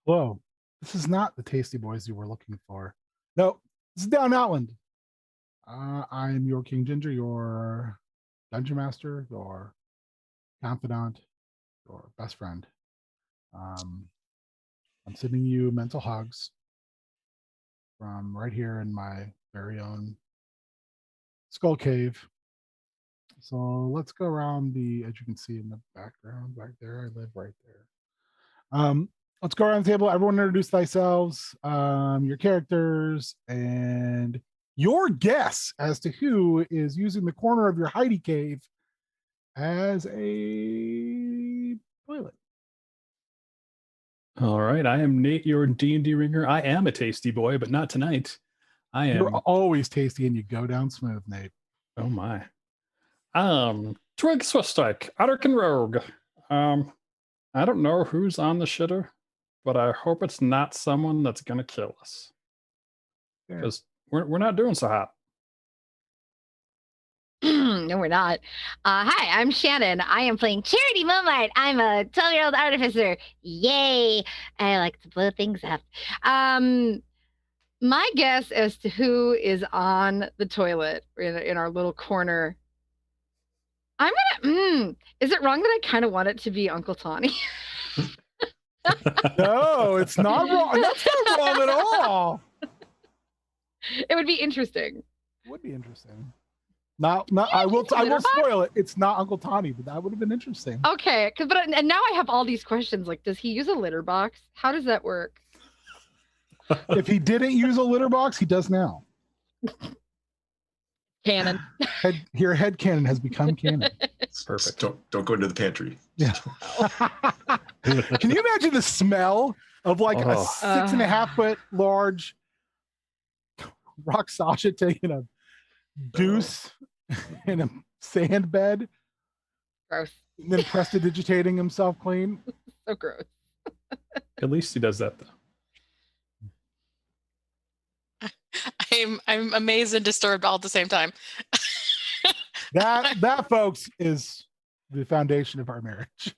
Whoa, this is not the tasty boys you were looking for. No, this is Down Outland. I'm your King Ginger, your dungeon master, your confidant, your best friend. I'm sending you mental hugs from right here in my very own skull cave. So let's go around as you can see in the background back there. I live right there. Let's go around the table. Everyone introduce thyselves, your characters, and your guess as to who is using the corner of your hidey cave as a toilet. All right, I am Nate, your D&D ringer. I am a tasty boy, but not tonight. You're always tasty and you go down smooth, Nate. Oh my. Twig Swiftstrike, Arkin Rogue. I don't know who's on the shitter, but I hope it's not someone that's gonna kill us. Because we're not doing so hot. No, we're not. Hi, I'm Shannon. I am playing Charity Montmarte. I'm a 12-year-old artificer. Yay! I like to blow things up. My guess as to who is on the toilet in our little corner. I'm gonna. Is it wrong that I kind of want it to be Uncle Tawny? No, it's not wrong. That's not wrong at all. It would be interesting. It would be interesting. I will spoil it. It's not Uncle Tawny, but that would have been interesting. Okay, and now I have all these questions. Like, does he use a litter box? How does that work? If he didn't use a litter box, he does now. Canon. Your head canon has become canon. Perfect. Don't go into the pantry. Yeah. Can you imagine the smell of like a 6.5 foot large rock Sasha taking a deuce in a sand bed? Gross. And then prestidigitating himself clean. So gross. At least he does that though. I'm amazed and disturbed all at the same time. that folks is the foundation of our marriage.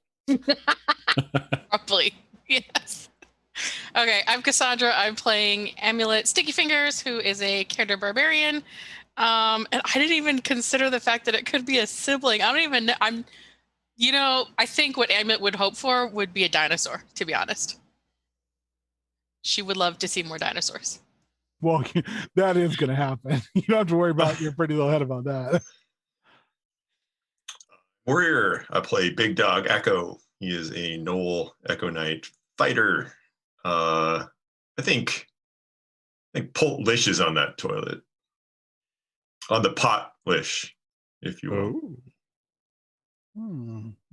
Probably. Yes. Okay, I'm Cassandra. I'm playing Amulet Stickyfingers, who is a character barbarian. And I didn't even consider the fact that it could be a sibling. I don't even know. I think what Amulet would hope for would be a dinosaur, to be honest. She would love to see more dinosaurs. Well, that is going to happen. You don't have to worry about your pretty little head about that. Warrior, I play Big Dog Akko. He is a Knoll Echo Knight fighter. I think Pult Lish is on that toilet. On the pot Lish, if you will.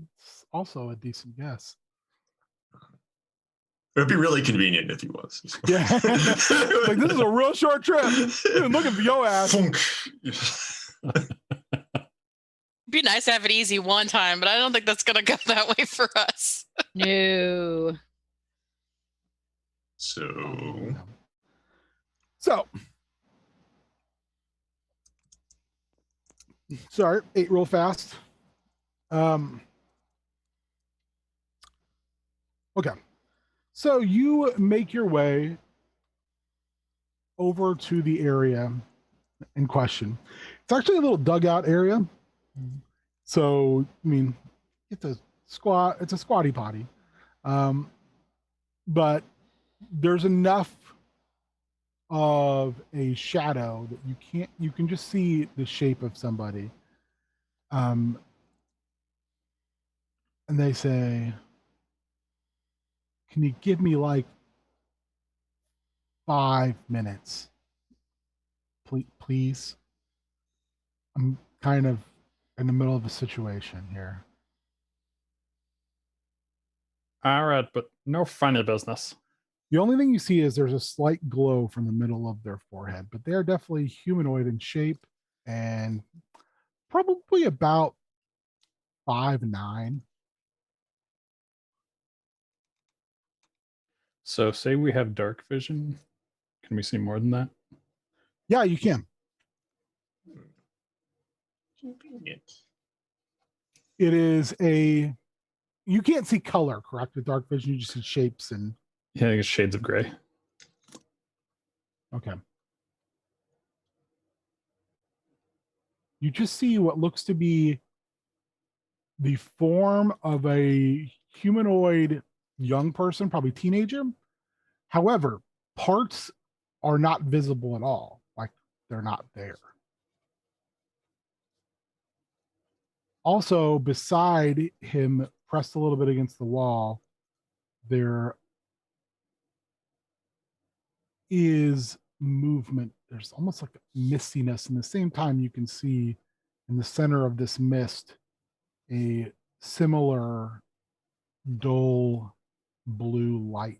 It's also a decent guess. It would be really convenient if he was. Yeah. Like, this is a real short trip. We're looking for your ass. It'd be nice to have it easy one time, but I don't think that's going to go that way for us. No. So. Sorry, 8 real fast. Okay. So you make your way over to the area in question. It's actually a little dugout area. So, I mean, it's a squatty potty. But there's enough of a shadow that you can just see the shape of somebody. And they say, can you give me like 5 minutes? Please. I'm kind of in the middle of a situation here. All right, but no funny business. The only thing you see is there's a slight glow from the middle of their forehead, but they're definitely humanoid in shape and probably about 5'9". So say we have dark vision. Can we see more than that? Yeah, you can. It is you can't see color, correct? With dark vision, you just see shapes and Yeah, I think it's Shades of Grey. Okay. You just see what looks to be the form of a humanoid young person, probably teenager. However, parts are not visible at all. Like they're not there. Also, beside him, pressed a little bit against the wall, there is movement. There's almost like a mistiness. And the same time, you can see in the center of this mist a similar dull blue light.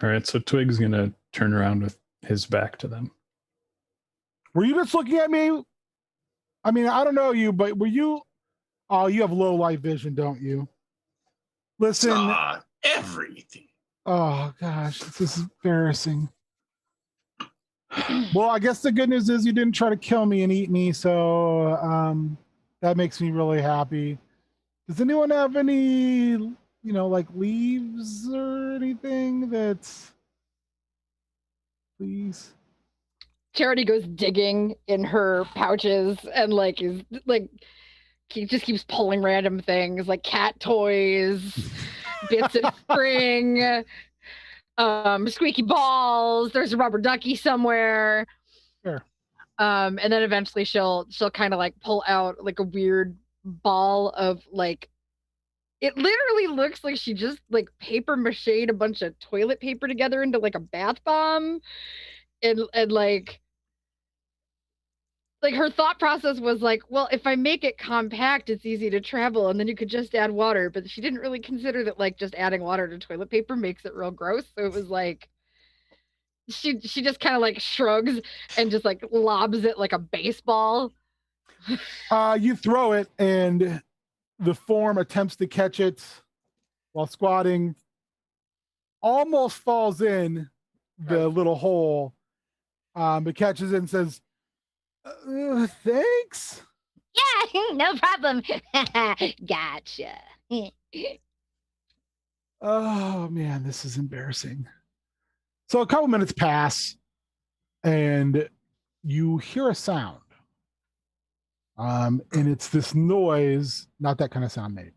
All right, so Twig's gonna turn around with his back to them. Were you just looking at me? I mean, I don't know you, but were you? Oh, you have low light vision, don't you? Listen. Saw everything. Oh gosh, this is embarrassing. Well, I guess the good news is you didn't try to kill me and eat me, so that makes me really happy. Does anyone have any, like leaves or anything that's, please? Charity goes digging in her pouches and like is like he just keeps pulling random things like cat toys, bits of string, squeaky balls. There's a rubber ducky somewhere. Sure. And then eventually she'll kind of like pull out like a weird ball of like, it literally looks like she just like paper mache'd a bunch of toilet paper together into like a bath bomb, and like her thought process was like, well, if I make it compact, it's easy to travel, and then you could just add water. But she didn't really consider that like just adding water to toilet paper makes it real gross. So it was like she just kind of like shrugs and just like lobs it like a baseball. You throw it, and the form attempts to catch it while squatting, almost falls in the little hole, but catches it and says, thanks. Yeah, no problem. Gotcha. Oh man, this is embarrassing. So a couple minutes pass and you hear a sound. And it's this noise, not that kind of sound, mate.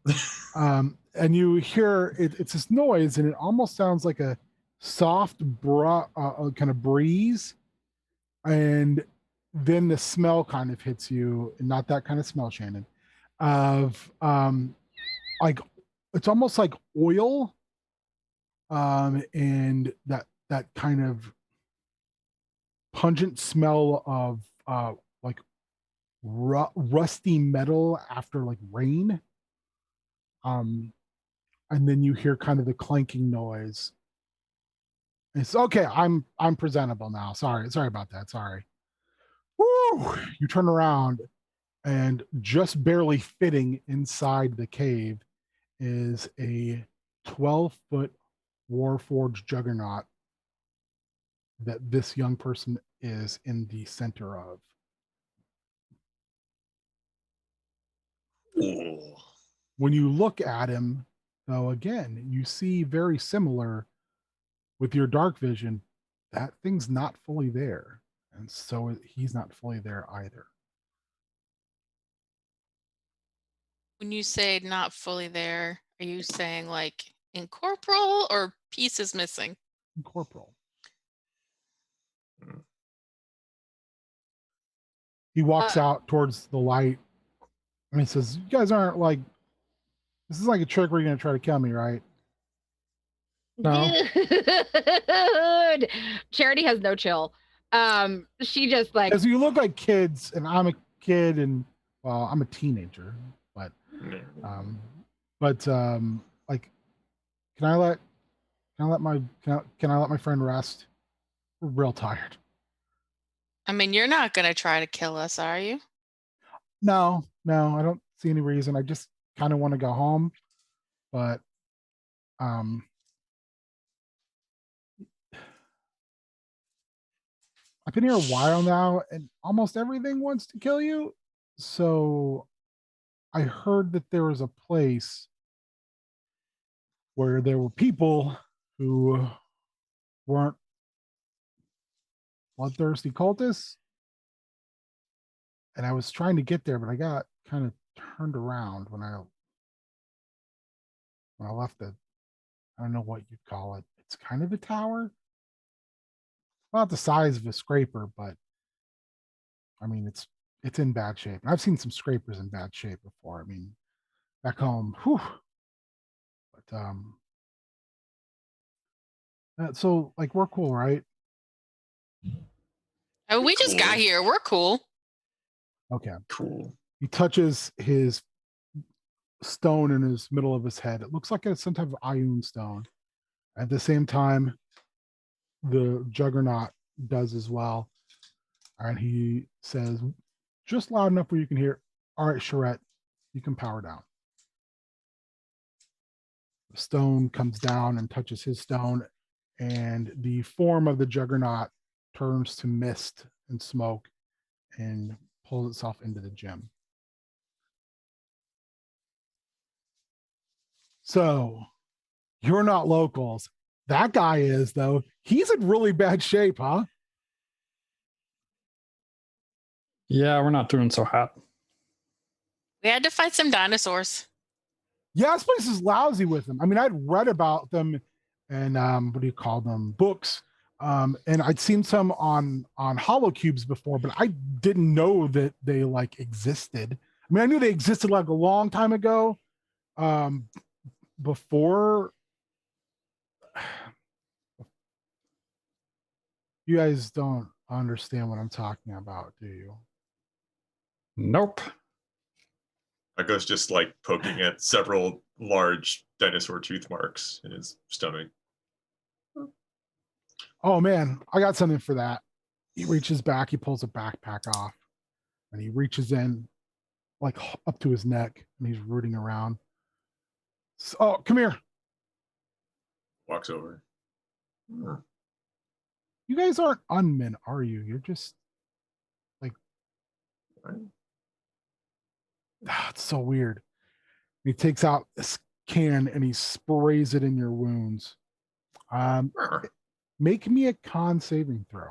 And you hear it's this noise, and it almost sounds like a soft kind of breeze. And then the smell kind of hits you, and not that kind of smell, Shannon, of like it's almost like oil, and that kind of pungent smell of like rusty metal after like rain. And then you hear kind of the clanking noise. It's okay. I'm presentable now. Sorry about that. Sorry. Woo! You turn around, and just barely fitting inside the cave is a 12-foot Warforged juggernaut that this young person is in the center of. Ooh. When you look at him, though, again, you see very similar with your dark vision. That thing's not fully there, and so he's not fully there either. When you say not fully there, are you saying like incorporeal or pieces missing? Corporal. He walks out towards the light, and he says, "You guys aren't like, this is like a trick where you're gonna try to kill me, right?" No. Dude, Charity has no chill. She just like, Because you look like kids, and I'm a kid, and well, I'm a teenager, but like, can I let my friend rest? We're real tired. I mean, you're not going to try to kill us, are you? No, I don't see any reason. I just kind of want to go home, but I've been here a while now, and almost everything wants to kill you. So I heard that there was a place where there were people who weren't bloodthirsty cultists. And I was trying to get there, but I got kind of turned around when I left the, I don't know what you'd call it. It's kind of a tower. Not the size of a scraper, but I mean, it's in bad shape. And I've seen some scrapers in bad shape before. I mean, back home, whew. But so like we're cool, right? Oh, we just got Cool. here. We're cool. Okay. Cool. He touches his stone in his middle of his head. It looks like it's some type of Ioun stone. At the same time, the Juggernaut does as well. And he says, just loud enough where you can hear, all right, Charette, you can power down. The stone comes down and touches his stone, and the form of the Juggernaut turns to mist and smoke and pulls itself into the gym. So you're not locals. That guy is, though. He's in really bad shape, huh? Yeah, we're not doing so hot. We had to fight some dinosaurs. Yeah, this place is lousy with them. I mean, I'd read about them and what do you call them? Books. And I'd seen some on hollow cubes before, but I didn't know that they like existed. I mean, I knew they existed like a long time ago. Before you guys don't understand what I'm talking about, do you? Nope. Akko's just like poking at several large dinosaur tooth marks in his stomach. Oh man, I got something for that. He reaches back, he pulls a backpack off, and he reaches in like up to his neck, and he's rooting around. So, oh, come here. Walks over. You guys aren't unmen, are you? You're just like, it's so weird. He takes out this can and he sprays it in your wounds. Make me a con saving throw.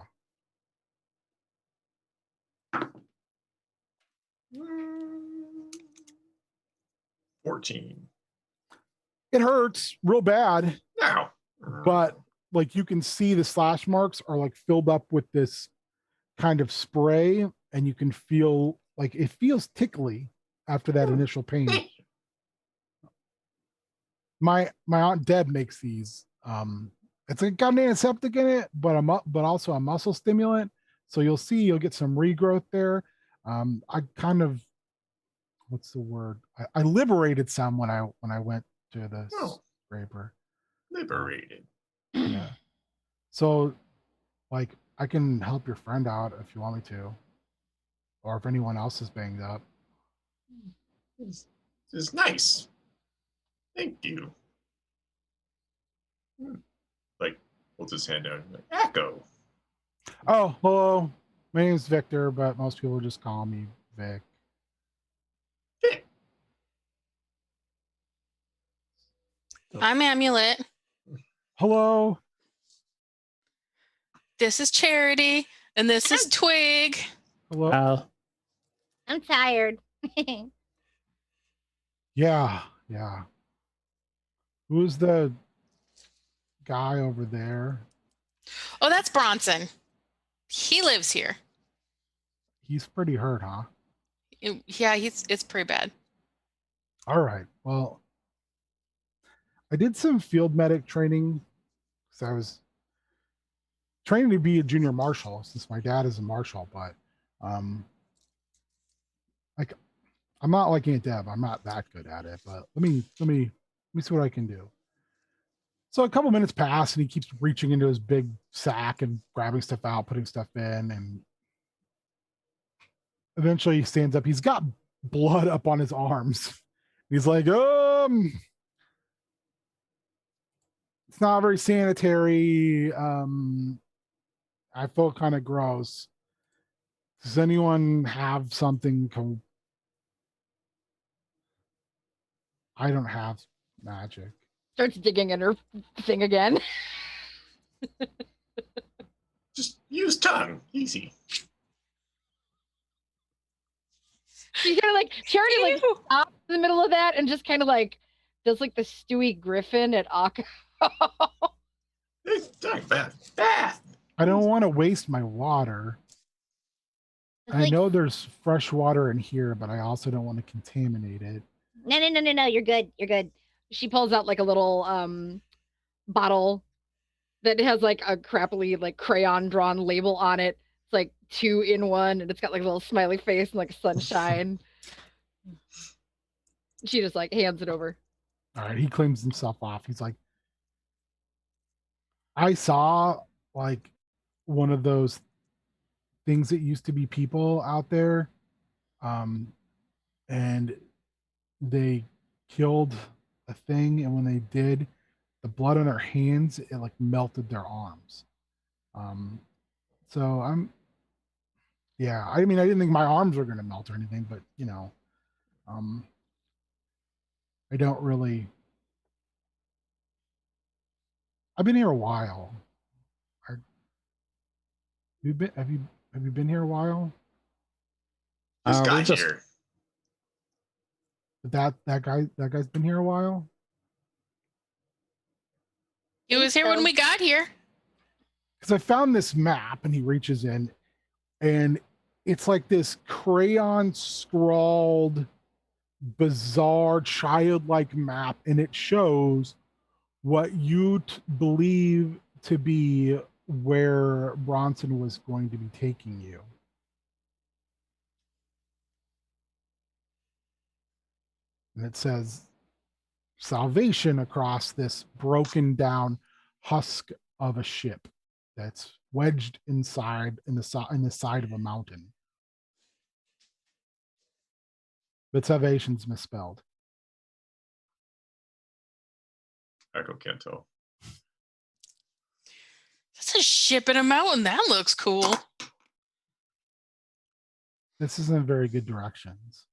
14. It hurts real bad, Now. but like you can see the slash marks are like filled up with this kind of spray, and you can feel like it feels tickly after that initial pain. My Aunt Deb makes these. It's like got an antiseptic in it, but also a muscle stimulant. So you'll get some regrowth there. I kind of, what's the word? I liberated some when I went to the scraper. Liberated. Yeah. So like I can help your friend out if you want me to, or if anyone else is banged up. This is nice. Thank you. Like, holds his hand out. Like, Akko. Oh, hello. My name is Victor, but most people just call me Vic. Vic. I'm Amulet. Hello. This is Charity, and this is Twig. Hello. I'm tired. Yeah. Who's the guy over there? Oh, that's Bronson. He lives here. He's pretty hurt, huh? Yeah, it's pretty bad. All right. Well, I did some field medic training because I was training to be a junior marshal since my dad is a marshal, but like I'm not like Aunt Deb. I'm not that good at it, but let me see what I can do. So a couple minutes pass and he keeps reaching into his big sack and grabbing stuff out, putting stuff in, and eventually he stands up. He's got blood up on his arms. He's like, it's not very sanitary. I feel kind of gross. Does anyone have something? I don't have magic. Starts digging in her thing again. Just use tongue. Easy. She's kind of like Charity, like Ew. stops in the middle of that and just kind of like does like the Stewie Griffin at Akko. It's not bad. Bath. I don't want to waste my water. I Like, know there's fresh water in here, but I also don't want to contaminate it. no. You're good. You're good. She pulls out like a little bottle that has like a crappily like crayon drawn label on it. It's like 2 in 1, and it's got like a little smiley face and like sunshine. She just like hands it over. All right, he claims himself off. He's like, I saw like one of those things that used to be people out there, and they killed a thing, and when they did, the blood on their hands, it like melted their arms. So yeah, I mean, I didn't think my arms were going to melt or anything, but you know, I don't really. I've been here a while. Have you been here a while? Just we got just- here. That guy's been here a while. He was here when we got here. Because I found this map, and he reaches in, and it's like this crayon scrawled, bizarre, childlike map, and it shows what you believe to be where Bronson was going to be taking you. And it says salvation across this broken down husk of a ship that's wedged inside in the side of a mountain. But salvation's misspelled. Akko can't tell. That's a ship in a mountain. That looks cool. This isn't very good directions.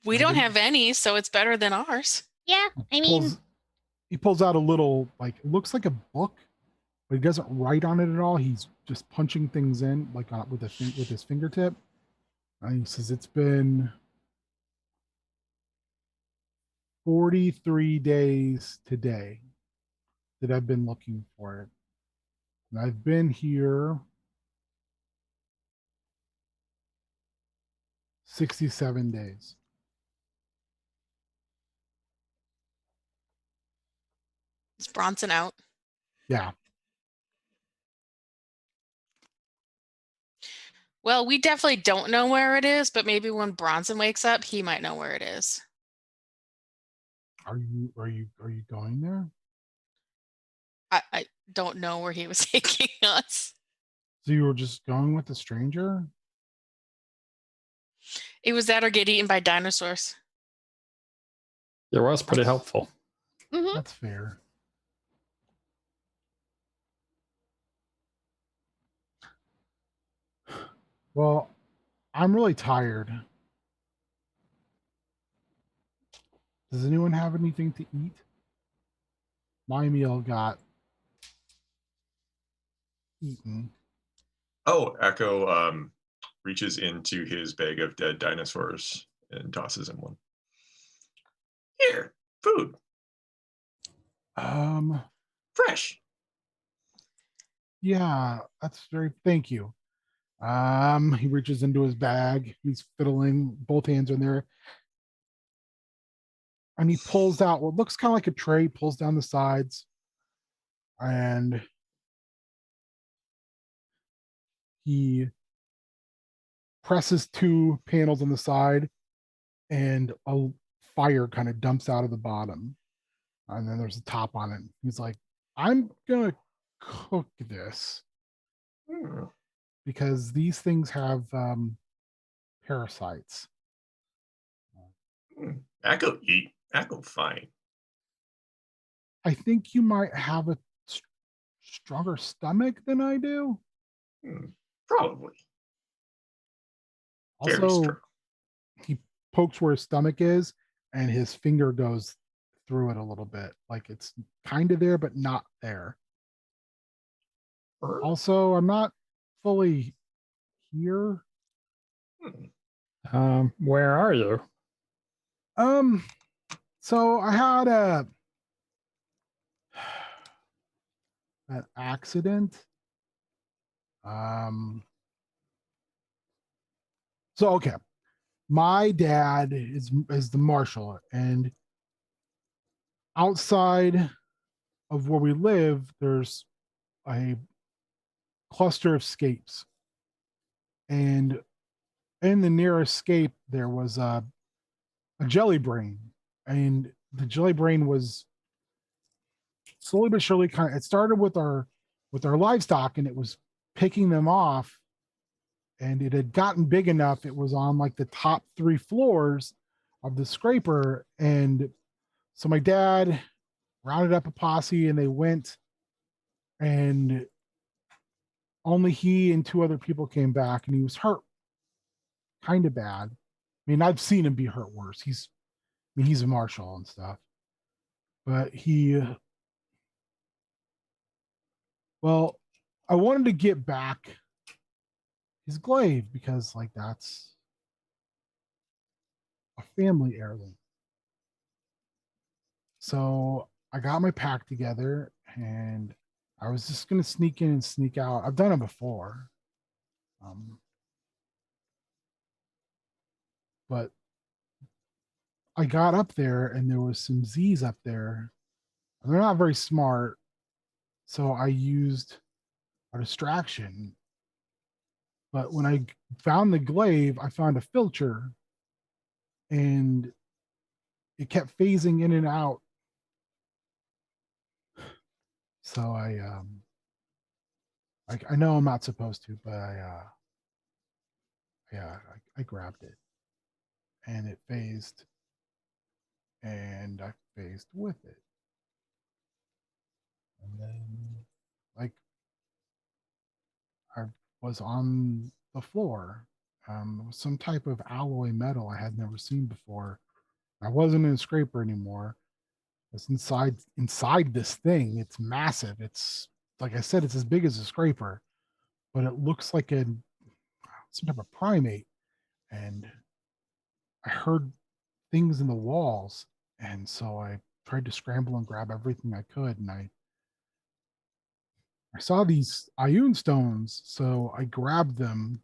We don't have any, so it's better than ours. Yeah, I mean, He pulls out a little, like, it looks like a book, but he doesn't write on it at all. He's just punching things in, like with his fingertip. And he says, it's been 43 days today that I've been looking for it. And I've been here 67 days. Is Bronson out? Yeah. Well, we definitely don't know where it is, but maybe when Bronson wakes up, he might know where it is. Are you going there? I don't know where he was taking us. So you were just going with a stranger? It was that or get eaten by dinosaurs. It was pretty helpful. Mhm. That's fair. Well, I'm really tired. Does anyone have anything to eat? My meal got eaten. Oh, Akko reaches into his bag of dead dinosaurs and tosses him one. Here, food, fresh. Yeah, that's very, thank you. He reaches into his bag. He's fiddling, both hands are in there. And he pulls out what looks kind of like a tray, pulls down the sides, and he presses 2 panels on the side, and a fire kind of dumps out of the bottom. And then there's a top on it. He's like, I'm gonna cook this because these things have parasites. Akko eat. Akko fine. I think you might have a stronger stomach than I do. Probably. Very Also, strong. he pokes where his stomach is, and his finger goes through it a little bit. Like it's kind of there, but not there. Also, I'm not fully here. Where are you? So I had an accident. So okay. My dad is the marshal, and outside of where we live, there's a cluster of scapes. And in the near escape, there was a jelly brain. And the jelly brain was slowly but surely it started with our livestock, and it was picking them off, and it had gotten big enough. It was on like the top 3 floors of the scraper. And so my dad rounded up a posse, and they went, and only he and 2 other people came back, and he was hurt kind of bad. I mean, I've seen him be hurt worse. He's a marshal and stuff, but well, I wanted to get back his glaive because like that's a family heirloom. So I got my pack together, and I was just gonna sneak in and sneak out. I've done it before. But I got up there, and there was some Z's up there. And they're not very smart. So I used a distraction. But when I found the glaive, I found a filter, and it kept phasing in and out. So I know I'm not supposed to, but I grabbed it, and it phased, and I phased with it. And then like I was on the floor. It was some type of alloy metal I had never seen before. I wasn't in a scraper anymore. It's inside this thing. It's massive. It's like I said, it's as big as a scraper, but it looks like some type of primate. And I heard things in the walls, and so I tried to scramble and grab everything I could, and I saw these Ioun stones, so I grabbed them.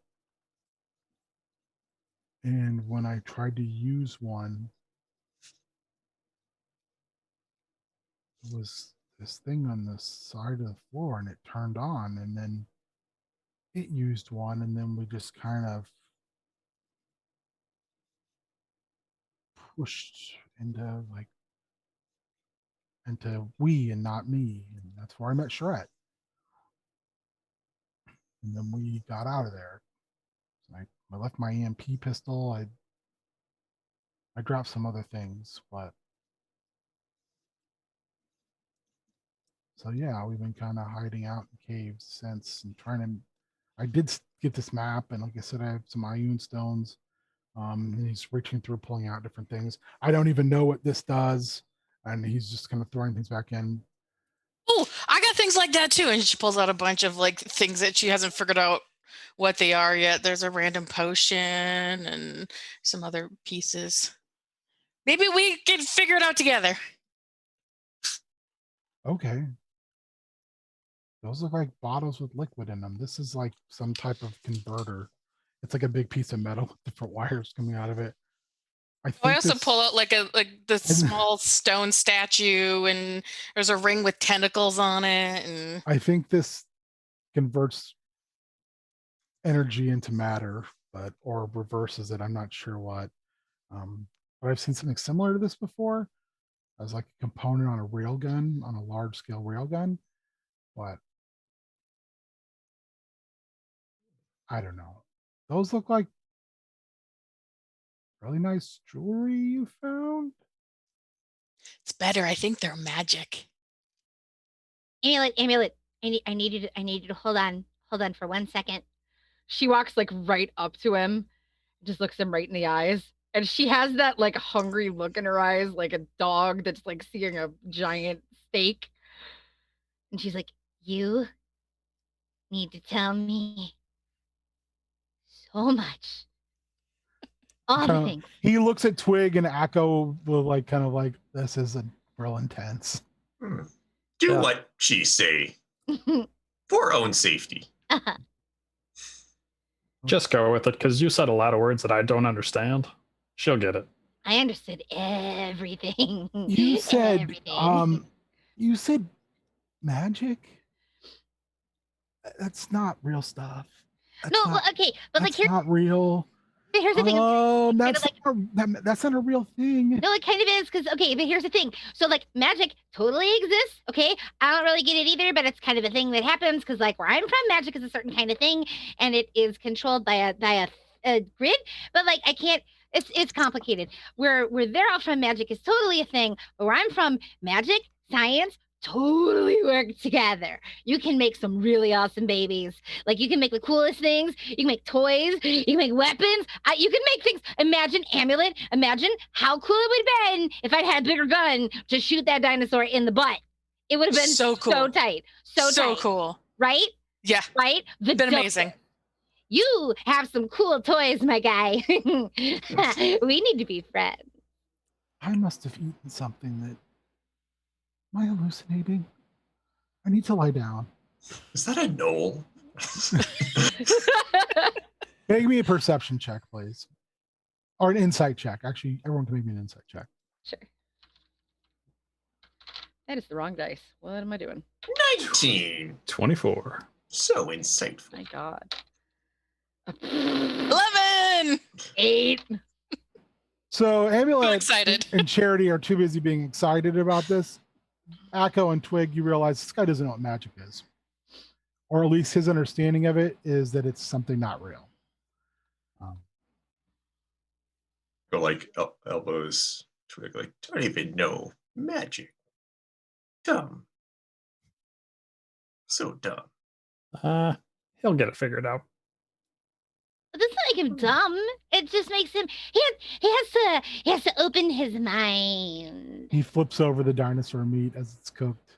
And when I tried to use one, it was this thing on the side of the floor, and it turned on, and then it used one, and then we just kind of pushed into we and not me. And that's where I met Shret. And then we got out of there. I left my EMP pistol. I dropped some other things, but so yeah, we've been kind of hiding out in caves since, and trying to. I did get this map, and like I said, I have some Ioun stones. And he's reaching through, pulling out different things. I don't even know what this does, and he's just kind of throwing things back in. Oh, I got things like that too. And she pulls out a bunch of like things that she hasn't figured out what they are yet. There's a random potion and some other pieces. Maybe we can figure it out together. Okay. Those look like bottles with liquid in them. This is like some type of converter. It's like a big piece of metal with different wires coming out of it. I also pull out like the small stone statue, and there's a ring with tentacles on it. And I think this converts energy into matter, or reverses it. I'm not sure what. But I've seen something similar to this before. As like a component on a railgun, on a large scale railgun. But I don't know. Those look like really nice jewelry you found. it's better. I think they're magic. Amulet, I need you to hold on for 1 second. She walks like right up to him, just looks him right in the eyes. And she has that like hungry look in her eyes, like a dog that's like seeing a giant steak. And she's like, you need to tell me so much. All the Kinda- things. He looks at Twig and Akko with like kind of like, this is a real intense. Do Yeah. what she say for own safety. Just go with it, because you said a lot of words that I don't understand. She'll get it. I understood everything. You said Everything. you said magic. That's not real stuff. That's No, not, well, okay, but like that's not real. here's the thing. That's that's not a real thing. No, it kind of is because okay, but here's the thing. So like magic totally exists. Okay, I don't really get it either, but it's kind of a thing that happens because like where I'm from, magic is a certain kind of thing, and it is controlled by a grid. But like I can't. It's complicated. Where they're all from, magic is totally a thing. But where I'm from, magic, science, totally work together. You can make some really awesome babies. Like you can make the coolest things. You can make toys. You can make weapons. You can make things. Imagine Amulet. Imagine how cool it would have been if I'd had a bigger gun to shoot that dinosaur in the butt. It would have been So cool. so tight. So tight. cool. Right? Yeah, Right? been amazing. You have some cool toys, my guy. We need to be friends. I must have eaten something that. Am I hallucinating? I need to lie down. Is that a knoll? Make me a perception check, please. Or an insight check. Actually, everyone can make me an insight check. Sure. That is the wrong dice. What am I doing? 19. 24. So insightful. My God. 11. 8. So So Amulet excited. and Charity are too busy being excited about this. Akko and Twig, you realize this guy doesn't know what magic is. Or at least his understanding of it is that it's something not real. Go like elbows. Twig like, don't even know magic. Dumb. So dumb. He'll get it figured out. It doesn't make him dumb. It just makes him he has to open his mind. He flips over the dinosaur meat as it's cooked.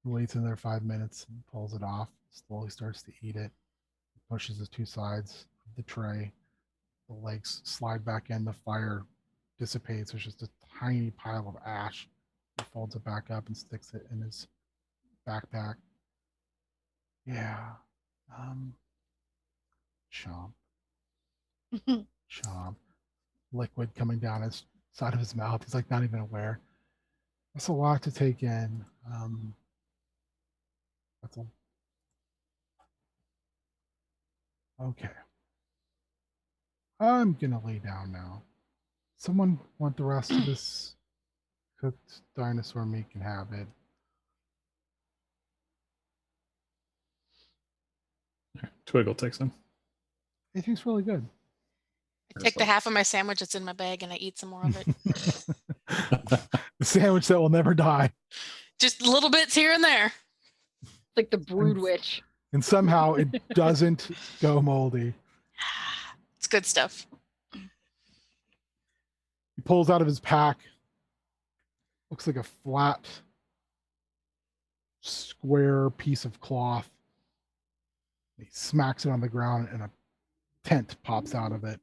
He waits in there 5 minutes and pulls it off. Slowly starts to eat it. Pushes the two sides of the tray. The legs slide back in. The fire dissipates. There's just a tiny pile of ash. He folds it back up and sticks it in his backpack. Yeah. Chomp. Chomp. Liquid coming down his side of his mouth. He's like not even aware. That's a lot to take in. That's a okay. I'm gonna lay down now. Someone want the rest of this cooked dinosaur meat can have it. Twiggle takes him. It tastes really good. I take the half of my sandwich that's in my bag and I eat some more of it. The sandwich that will never die. Just little bits here and there. Like the brood witch. And somehow it doesn't go moldy. It's good stuff. He pulls out of his pack. Looks like a flat, square piece of cloth. He smacks it on the ground and a tent pops out of it.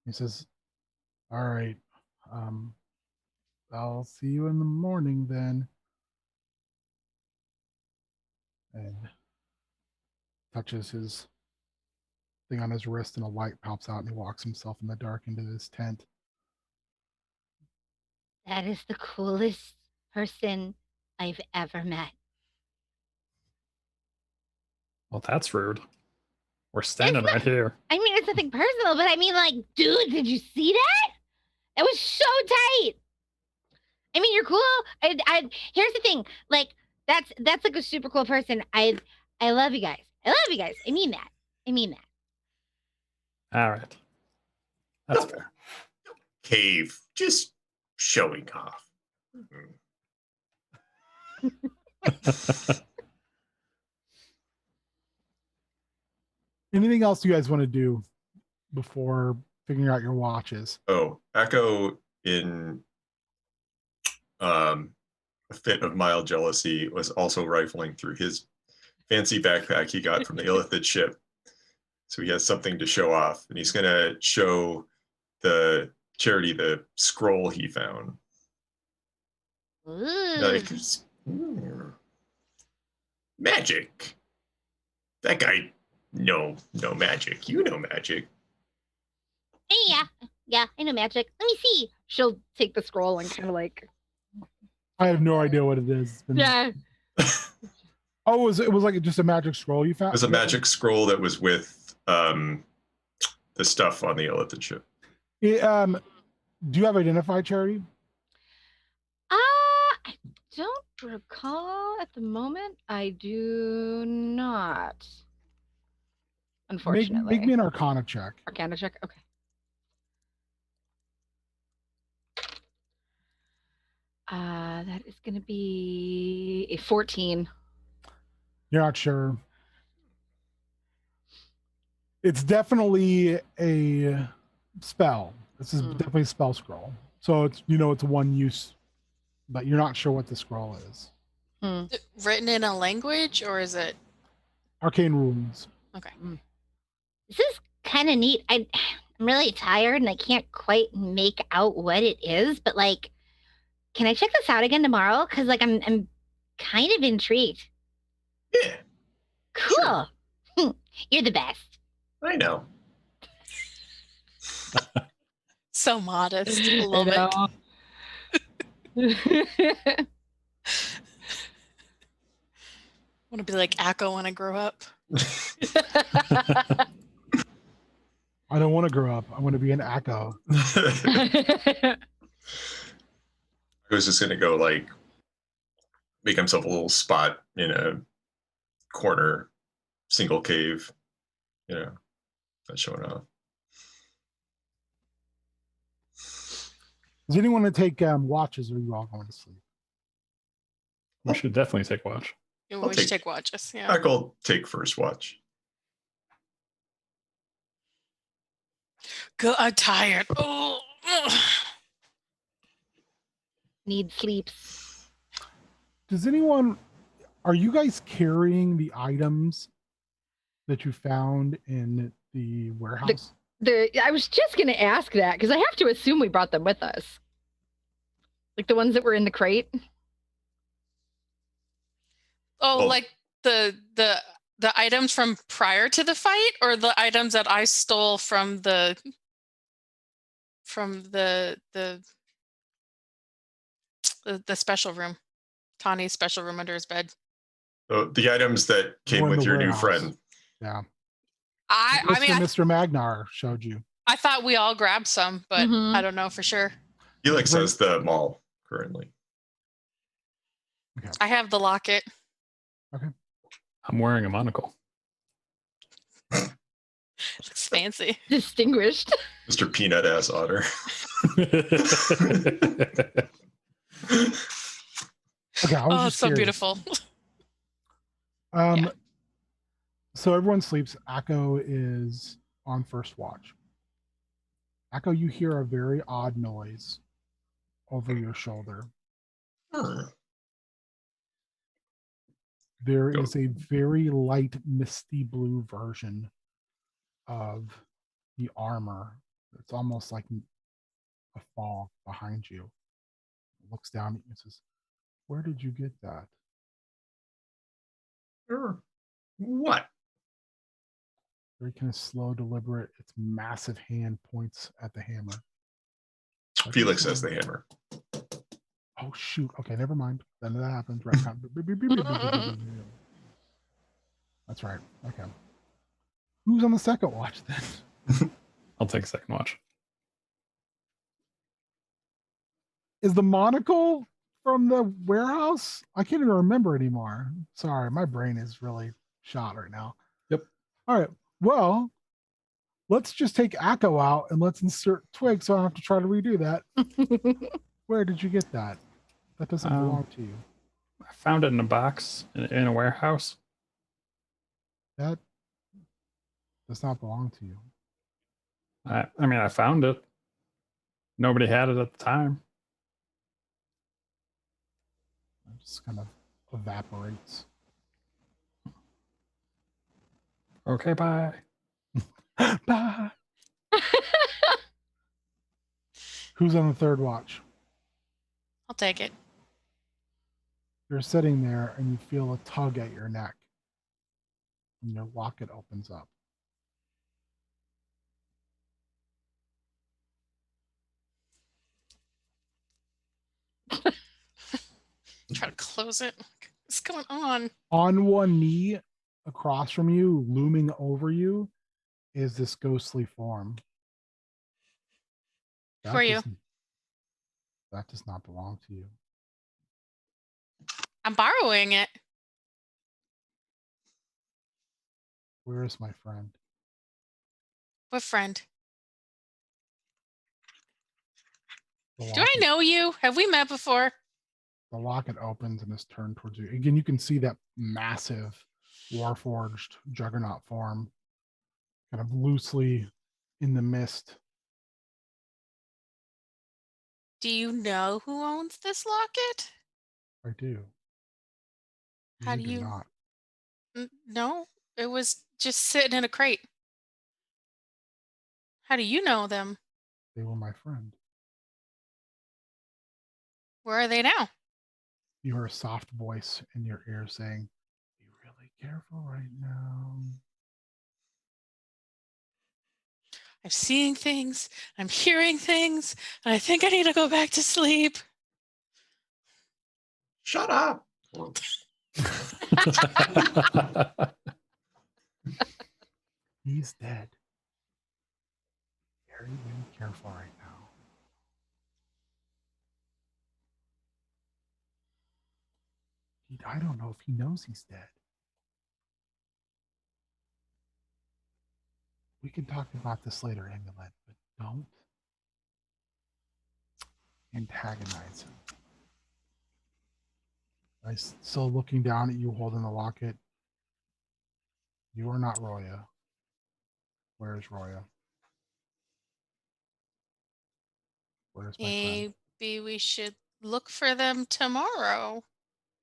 He says, all right, I'll see you in the morning then. And touches his thing on his wrist and a light pops out and he walks himself in the dark into this tent. That is the coolest person I've ever met. Well, that's rude. We're standing not- right here. I mean, it's nothing personal, but I mean, like, dude, did you see that? It was so tight. I mean, you're cool. Here's the thing, like, that's like a super cool person. I love you guys. I love you guys. I mean that. I mean that. All right. That's fair. Cave. Just showing off. Anything else you guys want to do before figuring out your watches? Oh, Akko, in a fit of mild jealousy, was also rifling through his fancy backpack he got from the Illithid ship. So he has something to show off, and he's going to show the Charity the scroll he found. Like, magic. That guy, no magic. You know magic. Yeah, I know magic. Let me see. She'll take the scroll and kind of like. I have no idea what it is. It's been- Yeah. Oh, it was like just a magic scroll you found? It was a magic scroll that was with the stuff on the Illithid ship. Do you have identified, Charity? I don't recall at the moment. I do not. Unfortunately. Make me an Arcana check. Arcana check. Okay. That is going to be a 14. You're not sure. It's definitely a spell. This is definitely a spell scroll. So it's it's one use, but you're not sure what the scroll is. Written in a language, or is it Arcane runes. okay? This is kind of neat. I'm really tired and I can't quite make out what it is, but like, can I check this out again tomorrow? Because like I'm kind of intrigued. Yeah, Cool. You're the best. I know. So modest. Love it. Want to be like Akko when I grow up. I don't want to grow up. I want to be an Akko. I was just gonna go like make himself a little spot in a corner, single cave, not showing off. Does anyone want to take watches, or are you all going to sleep? We should definitely take watch. We I'll should take watches. Yeah. I'll take first watch. Go. I'm tired. Oh. Need sleeps. Are you guys carrying the items that you found in the warehouse? I was just going to ask that because I have to assume we brought them with us. Like the ones that were in the crate. Oh, like the items from prior to the fight, or the items that I stole from the special room, Tawny's special room under his bed. The items that came Or in with the your new warehouse. friend. Yeah. I mean, Mr. Magnar showed you. I thought we all grabbed some, but Mhm. I don't know for sure. Felix has the mall currently. I have the locket. I'm wearing a monocle. Looks fancy. Distinguished. Mr. Peanut Ass Otter. Okay, I was Oh, just it's so curious. beautiful. Yeah. So everyone sleeps. Akko is on first watch. Akko, you hear a very odd noise over your shoulder. There Go. is a very light, misty blue version of the armor. It's almost like a fog behind you. It looks down at you and says, "Where did you get that?" What? Very kind of slow, deliberate. Its massive hand points at the hammer. Felix has the hammer. Oh shoot! Okay, never mind. Then that happens. Right. That's right. Okay. Who's on the second watch then? I'll take a second watch. Is the monocle from the warehouse? I can't even remember anymore. Sorry, my brain is really shot right now. Yep. All right. Well, let's just take Akko out and let's insert Twig so I don't have to try to redo that. Where did you get that? That doesn't belong to you. I found it in a box in a warehouse. That does not belong to you. I mean, I found it. Nobody had it at the time. It just kind of evaporates. Okay, bye. Bye. Who's on the third watch? I'll take it. You're sitting there and you feel a tug at your neck. And your locket opens up. Try to close it. What's going on? On one knee across from you, looming over you, is this ghostly form. Who are you? That does not belong to you. I'm borrowing it. Where is my friend? What friend? The Do I know you? Have we met before? The locket opens and is turned towards you. Again, you can see that massive warforged juggernaut form kind of loosely in the mist. Do you know who owns this locket? I do. How do do you? not? No, it was just sitting in a crate. How do you know them? They were my friend. Where are they now? You hear a soft voice in your ear saying, "Be really careful right now." I'm seeing things, I'm hearing things, and I think I need to go back to sleep. Shut up. He's dead. Very, very careful right now. I don't know if he knows he's dead. We can talk about this later, Amulet, but don't antagonize him. I still looking down at you holding the locket. You are not Roya. Where is Roya? Where's my friend? Maybe we should look for them tomorrow.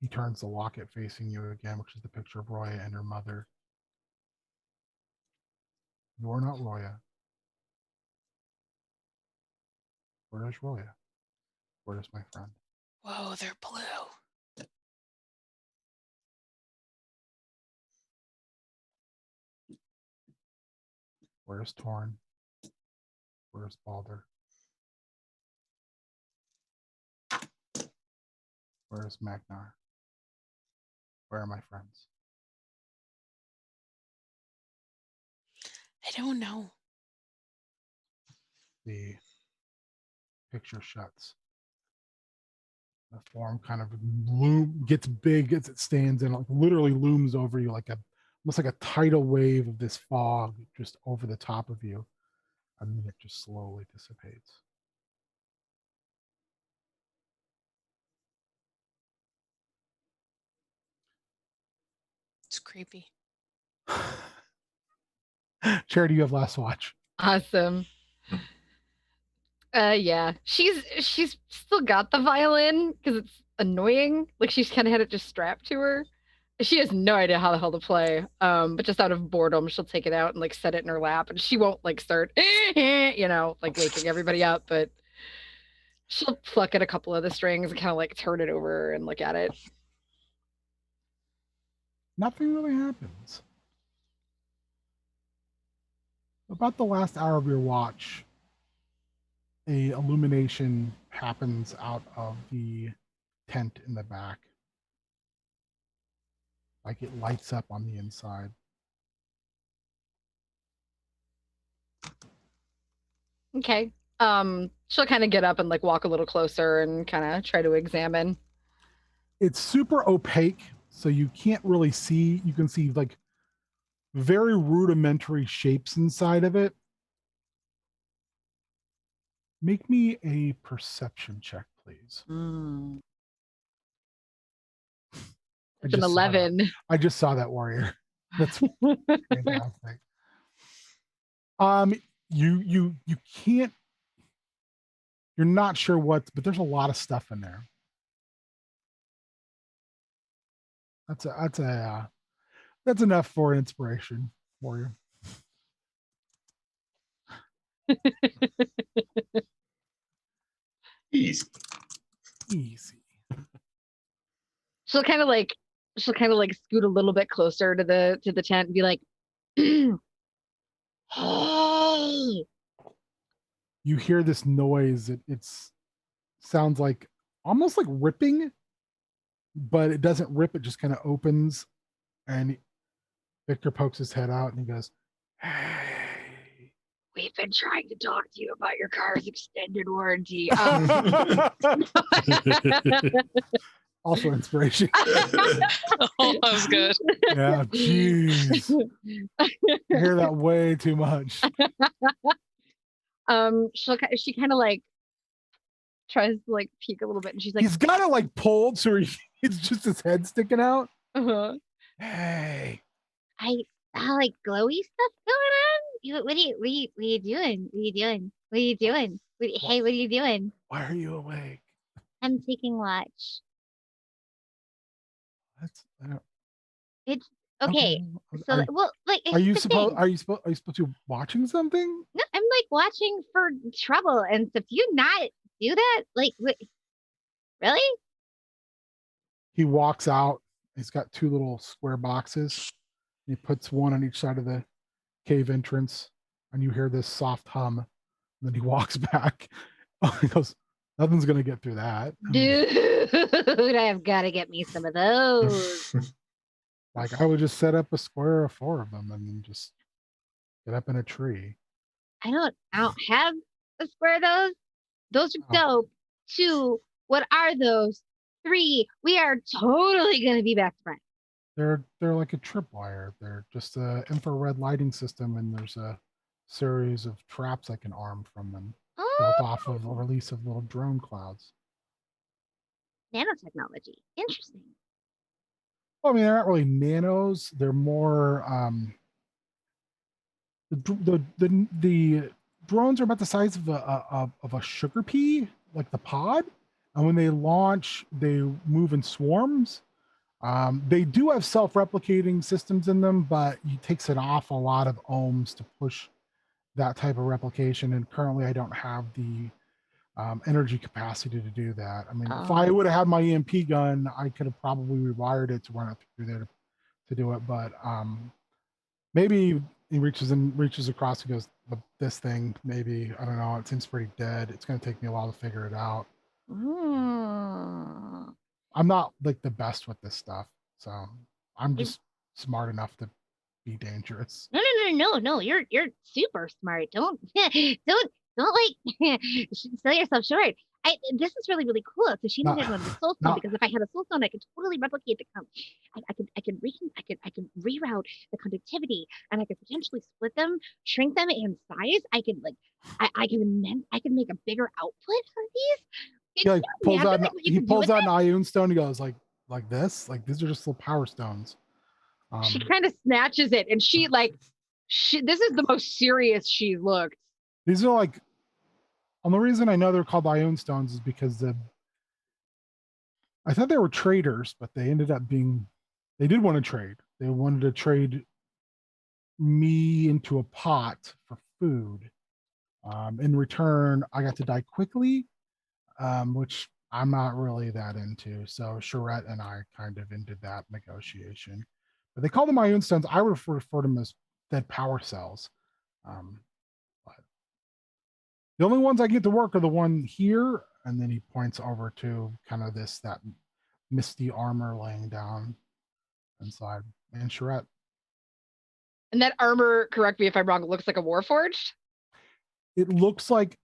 He turns the locket facing you again, which is the picture of Roya and her mother. You're not Roya. Where is Roya? Where is my friend? Whoa, they're blue. Where is Torn? Where is Balder? Where is Magnar? Where are my friends? I don't know. The picture shuts. The form kind of gets big as it stands and like literally looms over you like almost like a tidal wave of this fog just over the top of you. And then it just slowly dissipates. It's creepy. Charity, you have last watch. Awesome. Yeah, she's still got the violin because it's annoying. Like she's kind of had it just strapped to her. She has no idea how the hell to play. But just out of boredom, she'll take it out and like set it in her lap, and she won't like start, like waking everybody up. But she'll pluck at a couple of the strings and kind of like turn it over and look at it. Nothing really happens. About the last hour of your watch, a illumination happens out of the tent in the back. Like it lights up on the inside. Okay. She'll kind of get up and like walk a little closer and kind of try to examine. It's super opaque, so you can't really see. You can see like very rudimentary shapes inside of it. Make me a perception check, please. It's an 11. I just saw that warrior. That's fantastic. You can't. You're not sure what, but there's a lot of stuff in there. That's enough for inspiration for you. Easy. She'll kind of like scoot a little bit closer to the tent and be like, "Hey!" You hear this noise. It's sounds like almost like ripping, but it doesn't rip. It just kind of opens, and Victor pokes his head out and he goes, "Hey." We've been trying to talk to you about your car's extended warranty. Also inspiration. Oh, that was good. Yeah, jeez. I hear that way too much. She kind of like tries to like peek a little bit, and she's like, He's got it like pulled, so it's just his head sticking out. uh-huh. Hey. I saw like glowy stuff going on. What are you doing? Hey, what are you doing? Why are you awake? I'm taking watch. That's It's okay. So, well, like, are you here's the thing. supposed to be watching something? No, I'm like watching for trouble and stuff. Do you not do that? Like, really? He walks out. He's got two little square boxes. He puts one on each side of the cave entrance, and you hear this soft hum. And then he walks back. He goes, "Nothing's gonna get through that." Dude, I've got to get me some of those. Like, I would just set up a square of 4 of them and just get up in a tree. I don't have a square of those. Those are dope. 2, what are those? 3, we are totally gonna be best friends. They're like a tripwire. They're just a infrared lighting system, and there's a series of traps I can arm from them, built off of a release of little drone clouds. Nanotechnology. Interesting. Well, I mean, they're not really nanos. They're more the drones are about the size of a sugar pea, like the pod. And when they launch, they move in swarms. They do have self-replicating systems in them, but it takes an awful lot of ohms to push that type of replication. And currently, I don't have the energy capacity to do that. I mean, if I would have had my EMP gun, I could have probably rewired it to run it through there to do it. But maybe he reaches across and goes, "But this thing, maybe, I don't know, it seems pretty dead. It's going to take me a while to figure it out." I'm not like the best with this stuff, so I'm just smart enough to be dangerous. No. You're super smart. Don't like sell yourself short. This is really cool. So she needed one of the soul stone because if I had a soul stone, I could totally replicate the I could reroute the conductivity, and I could potentially split them, shrink them in size. I could make a bigger output of these. He like pulls out an Ioun stone. He goes like this. Like, these are just little power stones. She kind of snatches it, and she this is the most serious she's looked. These are like, and the reason I know they're called Ioun stones is because I thought they were traders, but they ended up being, they did want to trade. They wanted to trade me into a pot for food. In return, I got to die quickly, which I'm not really that into. So Charette and I kind of ended that negotiation. But they call them Ioun stones. I would refer to them as dead power cells. But the only ones I get to work are the one here, and then he points over to kind of that misty armor laying down inside, and Charette. And that armor, correct me if I'm wrong, looks like a Warforged? It looks like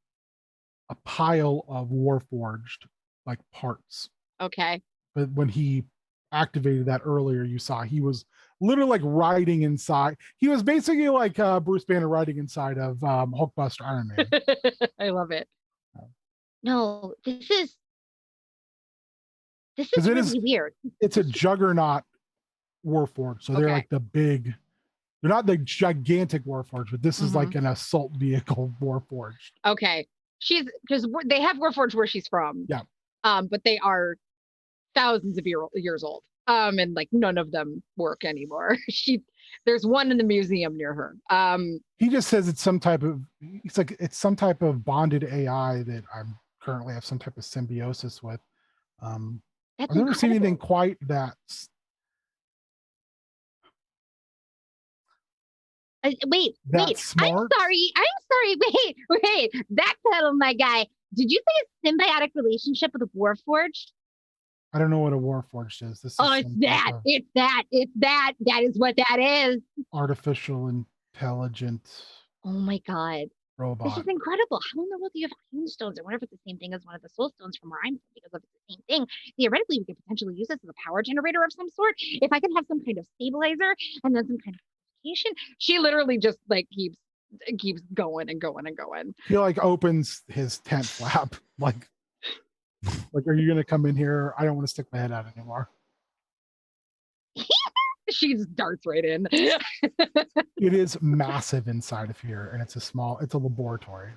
a pile of Warforged like parts. Okay. But when he activated that earlier, you saw he was literally like riding inside. He was basically like Bruce Banner riding inside of Hulkbuster Iron Man. I love it. No, this is This 'Cause is it really is- weird. It's a juggernaut warforged, so they're Okay. like the big. They're not the gigantic warforged, but this is like an assault vehicle warforged. Okay. She's because they have Warforged where she's from. Yeah. But they are thousands of years old. And like none of them work anymore. There's one in the museum near her. He just says it's some type of. It's some type of bonded AI that I'm currently have some type of symbiosis with. That's I've never seen anything incredible. quite that. Wait. Smart. I'm sorry. Wait. Backpedal, my guy. Did you say a symbiotic relationship with a Warforged? I don't know what a warforged is. This is Oh, it's some type that. of It's that. It's that. That is what that is. artificial intelligent Oh my god. This robot. is incredible. How in the world do you have Hewn Stones? I wonder if it's the same thing as one of the Soul Stones from where I'm from, because if it's the same thing, theoretically, we could potentially use this as a power generator of some sort. If I could have some kind of stabilizer and then some kind of communication. She literally just like keeps going and going and going. He like opens his tent flap, like, are you gonna come in here? I don't want to stick my head out anymore. She just darts right in. It is massive inside of here, and it's a laboratory.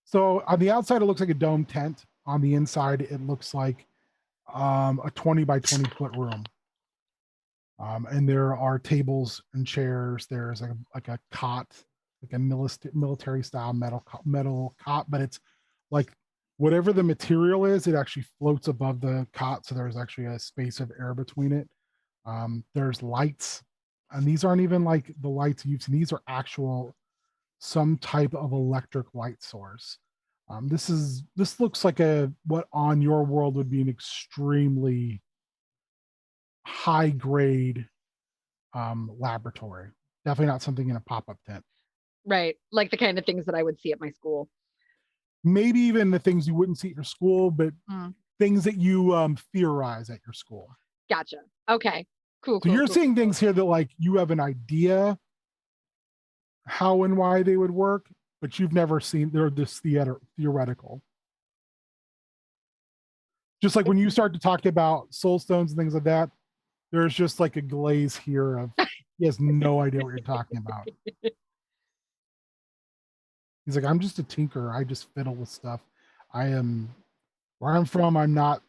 So on the outside, it looks like a dome tent. On the inside, it looks like a 20 by 20 foot room. And there are tables and chairs. There's like a cot, like a military style metal cot, but it's like whatever the material is, it actually floats above the cot. So there's actually a space of air between it. There's lights, and these aren't even like the lights you've seen. These are actual some type of electric light source. This looks like what on your world would be an extremely high grade laboratory. Definitely not something in a pop-up tent. Right. Like the kind of things that I would see at my school. Maybe even the things you wouldn't see at your school, but Mm. things that you theorize at your school. Gotcha. Okay. Cool. So you're seeing things here that like you have an idea how and why they would work, but you've never seen. They're this theoretical. Just like when you start to talk about soul stones and things like that, there's just like a glaze here of he has no idea what you're talking about. He's like, I'm just a tinker. I just fiddle with stuff. Where I'm from, I'm not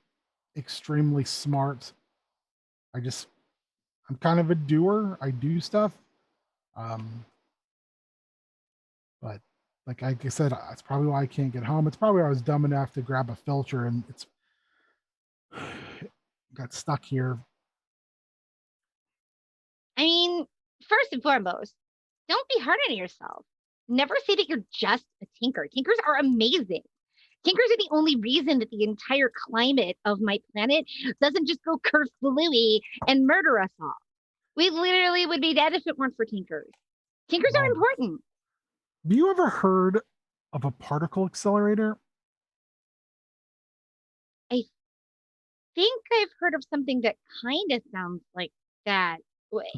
extremely smart. I'm kind of a doer. I do stuff. But like I said, that's probably why I can't get home. It's probably why I was dumb enough to grab a filter and it's got stuck here. I mean, first and foremost, don't be hard on yourself. Never say that you're just a tinker. Tinkers are amazing. Tinkers are the only reason that the entire climate of my planet doesn't just go kerflooey and murder us all. We literally would be dead if it weren't for tinkers. Tinkers are Wow. important. Have you ever heard of a particle accelerator? I think I've heard of something that kind of sounds like that.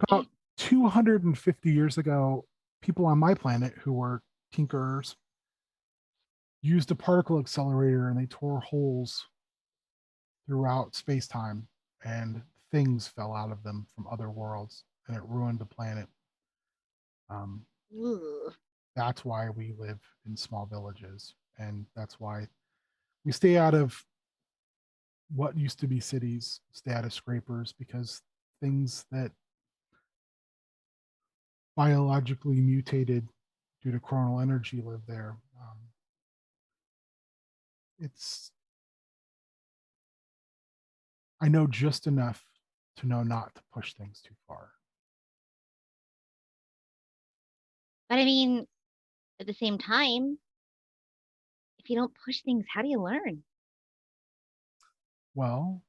About 250 years ago, people on my planet who were tinkerers used a particle accelerator and they tore holes throughout space-time and things fell out of them from other worlds and it ruined the planet. Ugh. That's why we live in small villages, and that's why we stay out of what used to be cities, stay out of scrapers, because things that biologically mutated due to coronal energy live there. I know just enough to know not to push things too far. But I mean, at the same time, if you don't push things, how do you learn? Well,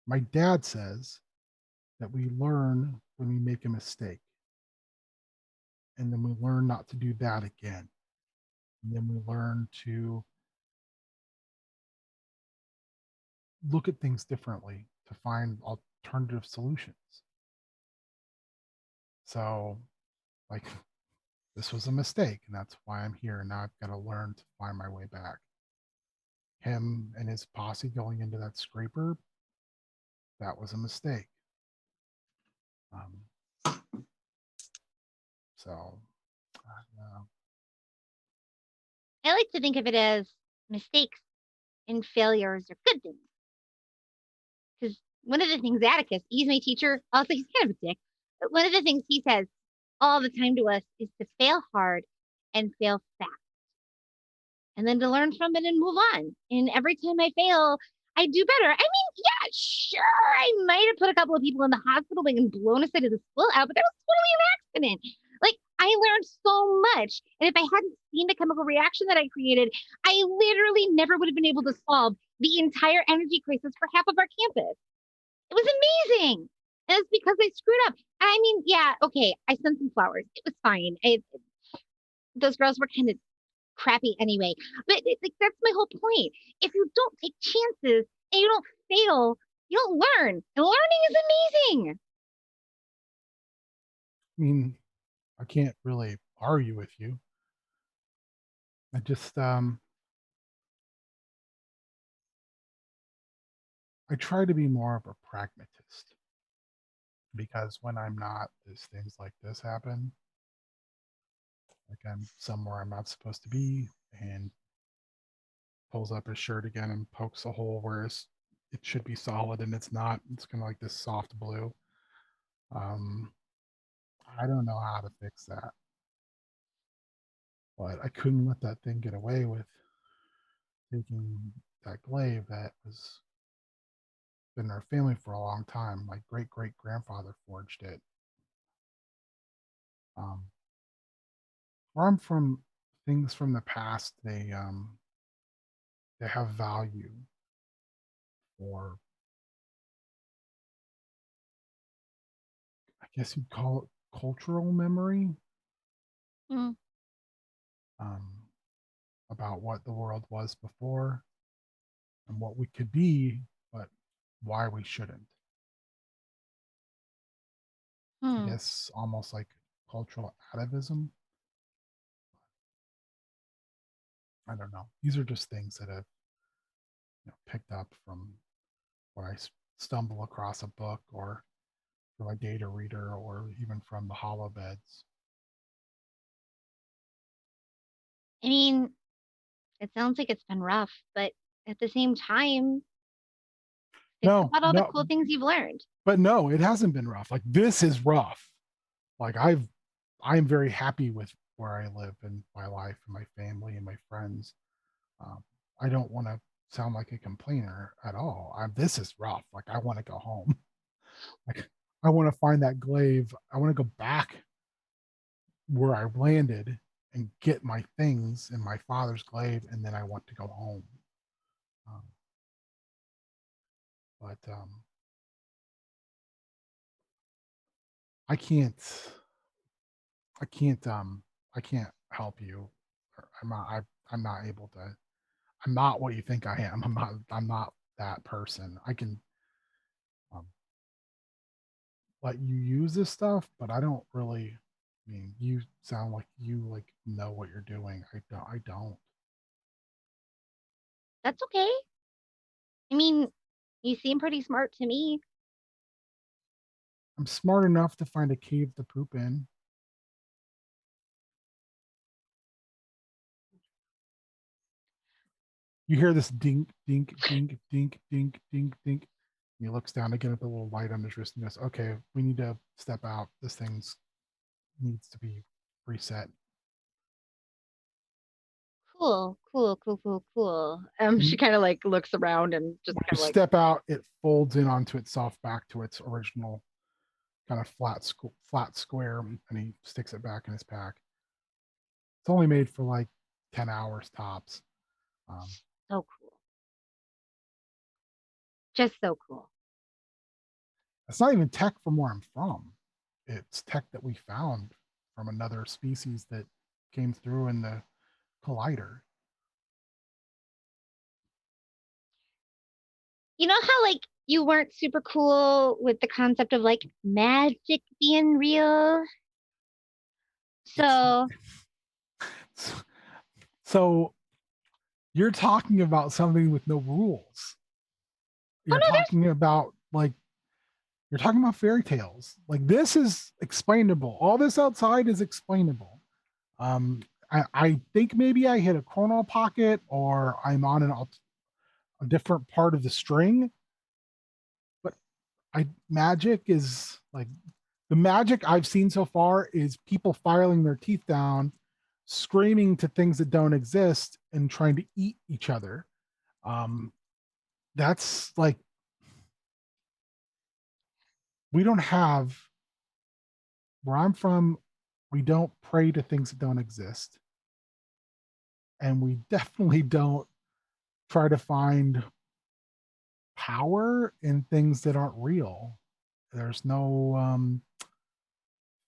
my dad says that we learn when we make a mistake. And then we learn not to do that again. And then we learn to look at things differently to find alternative solutions. So, like, this was a mistake, and that's why I'm here. And now I've got to learn to find my way back. him and his posse going into that scraper, that was a mistake. So, I like to think of it as mistakes and failures are good things. Because one of the things Atticus, he's my teacher, also he's kind of a dick, but one of the things he says all the time to us is to fail hard and fail fast. And then to learn from it and move on. And every time I fail, I do better. I mean, yeah, sure, I might have put a couple of people in the hospital and blown a side of the school out, but that was totally an accident. Like, I learned so much. And if I hadn't seen the chemical reaction that I created, I literally never would have been able to solve the entire energy crisis for half of our campus. It was amazing. And it's because I screwed up. I mean, yeah, okay, I sent some flowers. It was fine. Those girls were kind of crappy anyway. But like, that's my whole point. If you don't take chances and you don't fail, you don't learn. And learning is amazing. I mean, I can't really argue with you. I just I try to be more of a pragmatist, because when I'm not, there's things like this happen. Like I'm somewhere I'm not supposed to be, and pulls up his shirt again and pokes a hole where it should be solid and it's not. It's kind of like this soft blue. I don't know how to fix that, but I couldn't let that thing get away with taking that glaive that was been in our family for a long time. My great great grandfather forged it. Where I'm from, things from the past, they have value for, I guess you'd call it cultural memory. Mm. About what the world was before and what we could be, but why we shouldn't. I guess almost like cultural atavism. I don't know. These are just things that I've picked up from where I stumble across a book or from a data reader or even from the hollow beds. I mean, it sounds like it's been rough, but at the same time, think about all the cool things you've learned. But no, it hasn't been rough. Like, this is rough. Like, I'm very happy with where I live and my life and my family and my friends. I don't want to sound like a complainer at all. This is rough. Like, I want to go home. Like, I want to find that glaive. I want to go back where I landed and get my things in my father's glaive, and then I want to go home. But I can't help you. I'm not able to. I'm not what you think I am. I'm not that person. I can let you use this stuff, but I don't really. I mean, you sound like you know what you're doing. I don't. That's okay. I mean, you seem pretty smart to me. I'm smart enough to find a cave to poop in. You hear this dink, dink, dink, dink, dink, dink, dink. And he looks down again at the little light on his wrist and goes, okay, we need to step out. This thing's needs to be reset. Cool. She kind of like looks around and just When kind you of like, step out, it folds in onto itself back to its original kind of flat square, and he sticks it back in his pack. It's only made for like 10 hours tops. So cool. Just so cool. It's not even tech from where I'm from. It's tech that we found from another species that came through in the collider. You know how like you weren't super cool with the concept of like magic being real? So So You're talking about something with no rules. You're talking about you're talking about fairy tales. Like this is explainable. All this outside is explainable. I think maybe I hit a chronal pocket or I'm on a different part of the string. But magic is like the magic I've seen so far is people filing their teeth down, screaming to things that don't exist and trying to eat each other. That's like we don't have where I'm from, we don't pray to things that don't exist. And we definitely don't try to find power in things that aren't real. There's no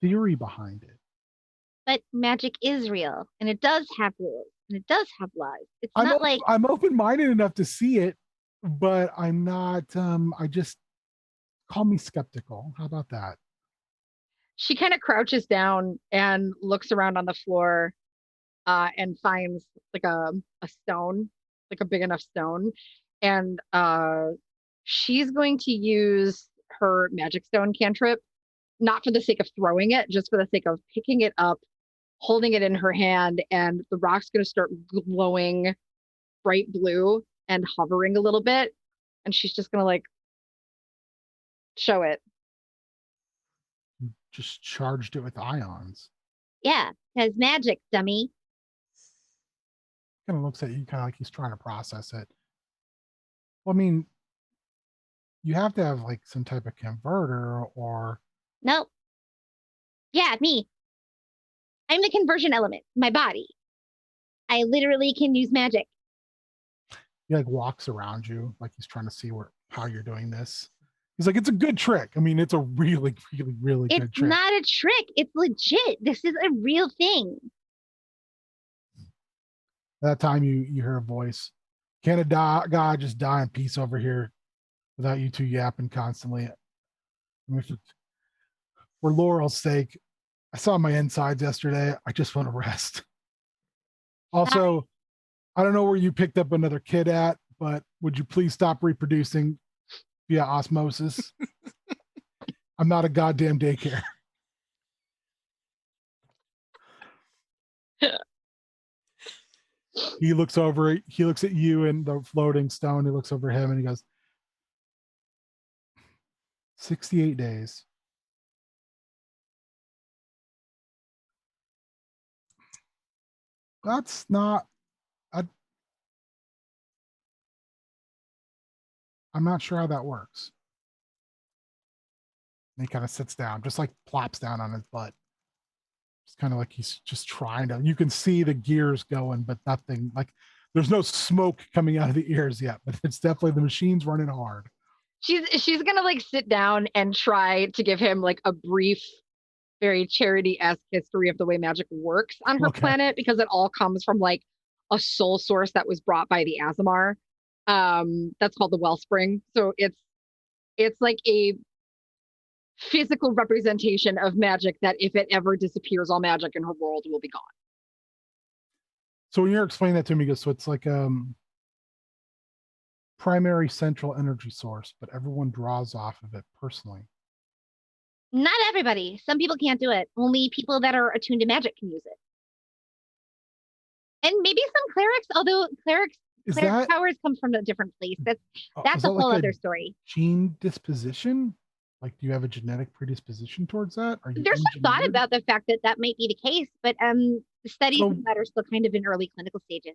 theory behind it. But magic is real, and it does have rules, and it does have laws. It's not like I'm open-minded enough to see it, but I'm not. I just call me skeptical. How about that? She kind of crouches down and looks around on the floor, and finds like a stone, like a big enough stone, and she's going to use her magic stone cantrip, not for the sake of throwing it, just for the sake of picking it up, holding it in her hand, and the rock's going to start glowing bright blue and hovering a little bit, and she's just going to like show it. Just charged it with ions. yeah, because magic, dummy. Kind of looks at you kind of like he's trying to process it. Well, I mean, you have to have like some type of converter or Nope. Yeah, me. I'm the conversion element. My body. I literally can use magic. he like walks around you like he's trying to see how you're doing this. He's like, it's a good trick. I mean, it's a really, really, really good It's trick. not a trick. It's legit. This is a real thing. That time you hear a voice. Can a god just die in peace over here without you two yapping constantly? I mean, for Laurel's sake, I saw my insides yesterday. I just want to rest. Also, I don't know where you picked up another kid at, but would you please stop reproducing via osmosis? I'm not a goddamn daycare. He looks at you and the floating stone. He looks over him and he goes, 68 days. That's not, I'm not sure how that works. And he kind of sits down, just like plops down on his butt. It's kind of like he's just trying to, you can see the gears going, but nothing like there's no smoke coming out of the ears yet, but it's definitely the machine's running hard. She's gonna like sit down and try to give him like a brief, very Charity-esque history of the way magic works on her planet, because it all comes from like a soul source that was brought by the Azamar. That's called the Wellspring. So it's like a physical representation of magic that if it ever disappears, all magic in her world will be gone. So when you're explaining that to me, so it's like primary central energy source, but everyone draws off of it personally. Not everybody. Some people can't do it. Only people that are attuned to magic can use it. And maybe some clerics, although cleric powers come from a different place. That's a whole other story. Gene disposition? Like, do you have a genetic predisposition towards that? There's some thought about the fact that might be the case, but studies of that are still kind of in early clinical stages.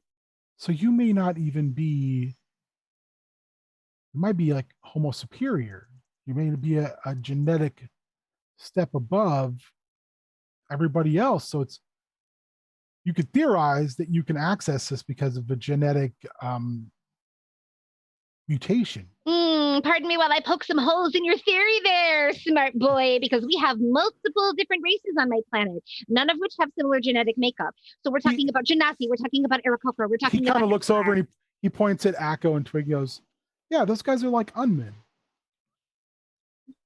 So you may not even be, you might be like Homo superior. You may be a genetic step above everybody else. So you could theorize that you can access this because of the genetic mutation. Pardon me while I poke some holes in your theory there, smart boy, because we have multiple different races on my planet, none of which have similar genetic makeup. So we're talking about Genasi, we're talking about Aarakocra, we're talking about... He kind of looks over and he points at Akko and Twig, goes, yeah, those guys are like unmen.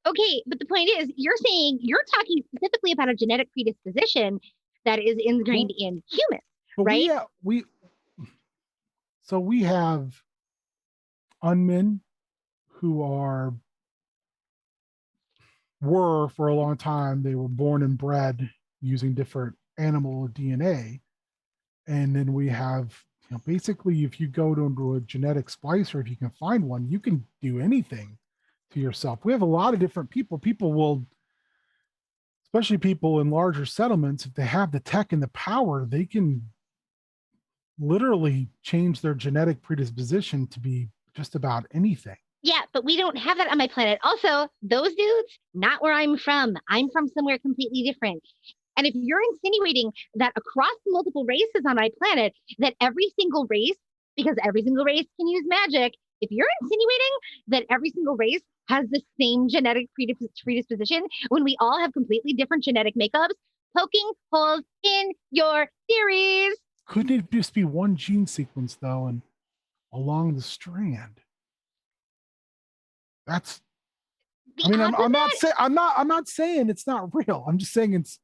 Okay, but the point is, you're talking specifically about a genetic predisposition that is ingrained in humans, right? So we have unmen who were for a long time, they were born and bred using different animal DNA. And then we have, basically, if you go into a genetic splicer, if you can find one, you can do anything to yourself. We have a lot of different people. People will, especially people in larger settlements, if they have the tech and the power, they can literally change their genetic predisposition to be just about anything. Yeah, but we don't have that on my planet. Also, those dudes, not where I'm from. I'm from somewhere completely different. And if you're insinuating that across the multiple races on my planet, that every single race, because every single race can use magic, if you're insinuating that every single race has the same genetic predisposition when we all have completely different genetic makeups, poking holes in your theories. Couldn't it just be one gene sequence, though, and along the strand? That's, The I mean, I'm not opposite- saying I'm not saying it's not real. I'm just saying it's,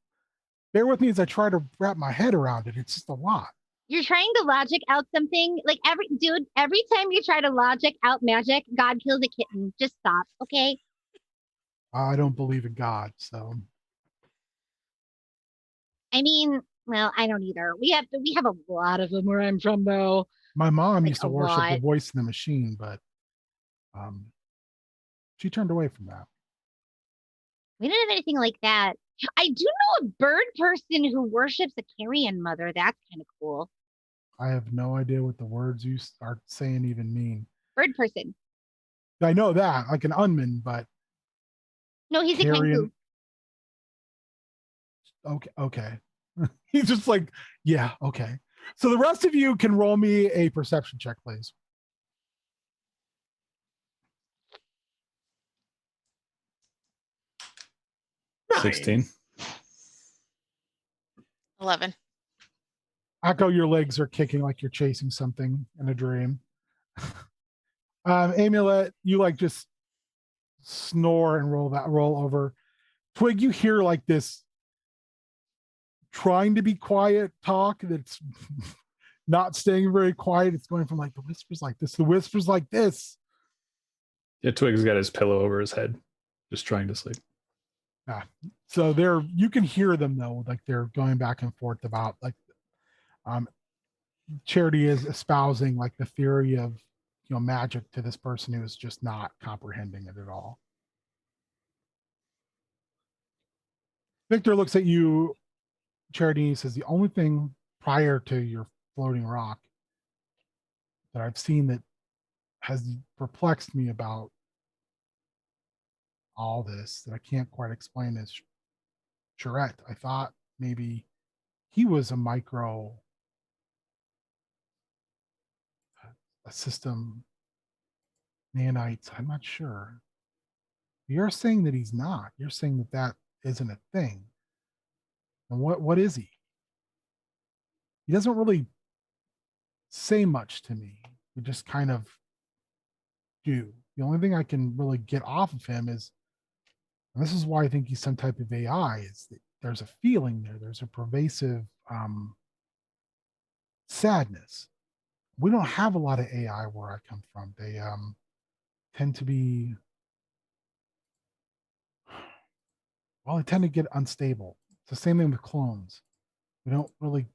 bear with me as I try to wrap my head around it. It's just a lot. You're trying to logic out something. Like every time you try to logic out magic, God kills a kitten. Just stop, okay? I don't believe in God, so I mean, well, I don't either. We have a lot of them where I'm from, though. my mom Like used to a worship the lot. voice in the machine, but she turned away from that. We don't have anything like that. I do know a bird person who worships a carrion mother. That's kind of cool. I have no idea what the words you are saying even mean. Bird person. I know that, like an unman, but No, he's a kangaroo. okay. He's just like, yeah, okay. So the rest of you can roll me a perception check, please. Nine. 16. 11. Akko, your legs are kicking like you're chasing something in a dream. Amulet, you like just snore and roll over. Twig, you hear like this trying to be quiet talk that's not staying very quiet. It's going from like the whispers like this, the whispers like this. Yeah, Twig's got his pillow over his head, just trying to sleep. So you can hear them though, like they're going back and forth about like Charity is espousing like the theory of magic to this person who is just not comprehending it at all. Victor looks at you, Charity, and he says, the only thing prior to your floating rock that I've seen that has perplexed me about all this that I can't quite explain is Charette. I thought maybe he was a system nanites. I'm not sure. You're saying that he's not. You're saying that that isn't a thing. And what is he? He doesn't really say much to me. He just kind of do. The only thing I can really get off of him is, and this is why I think he's some type of AI, is that there's a feeling there. There's a pervasive sadness. We don't have a lot of AI where I come from. They tend to be, well, they tend to get unstable. It's the same thing with clones. We don't really,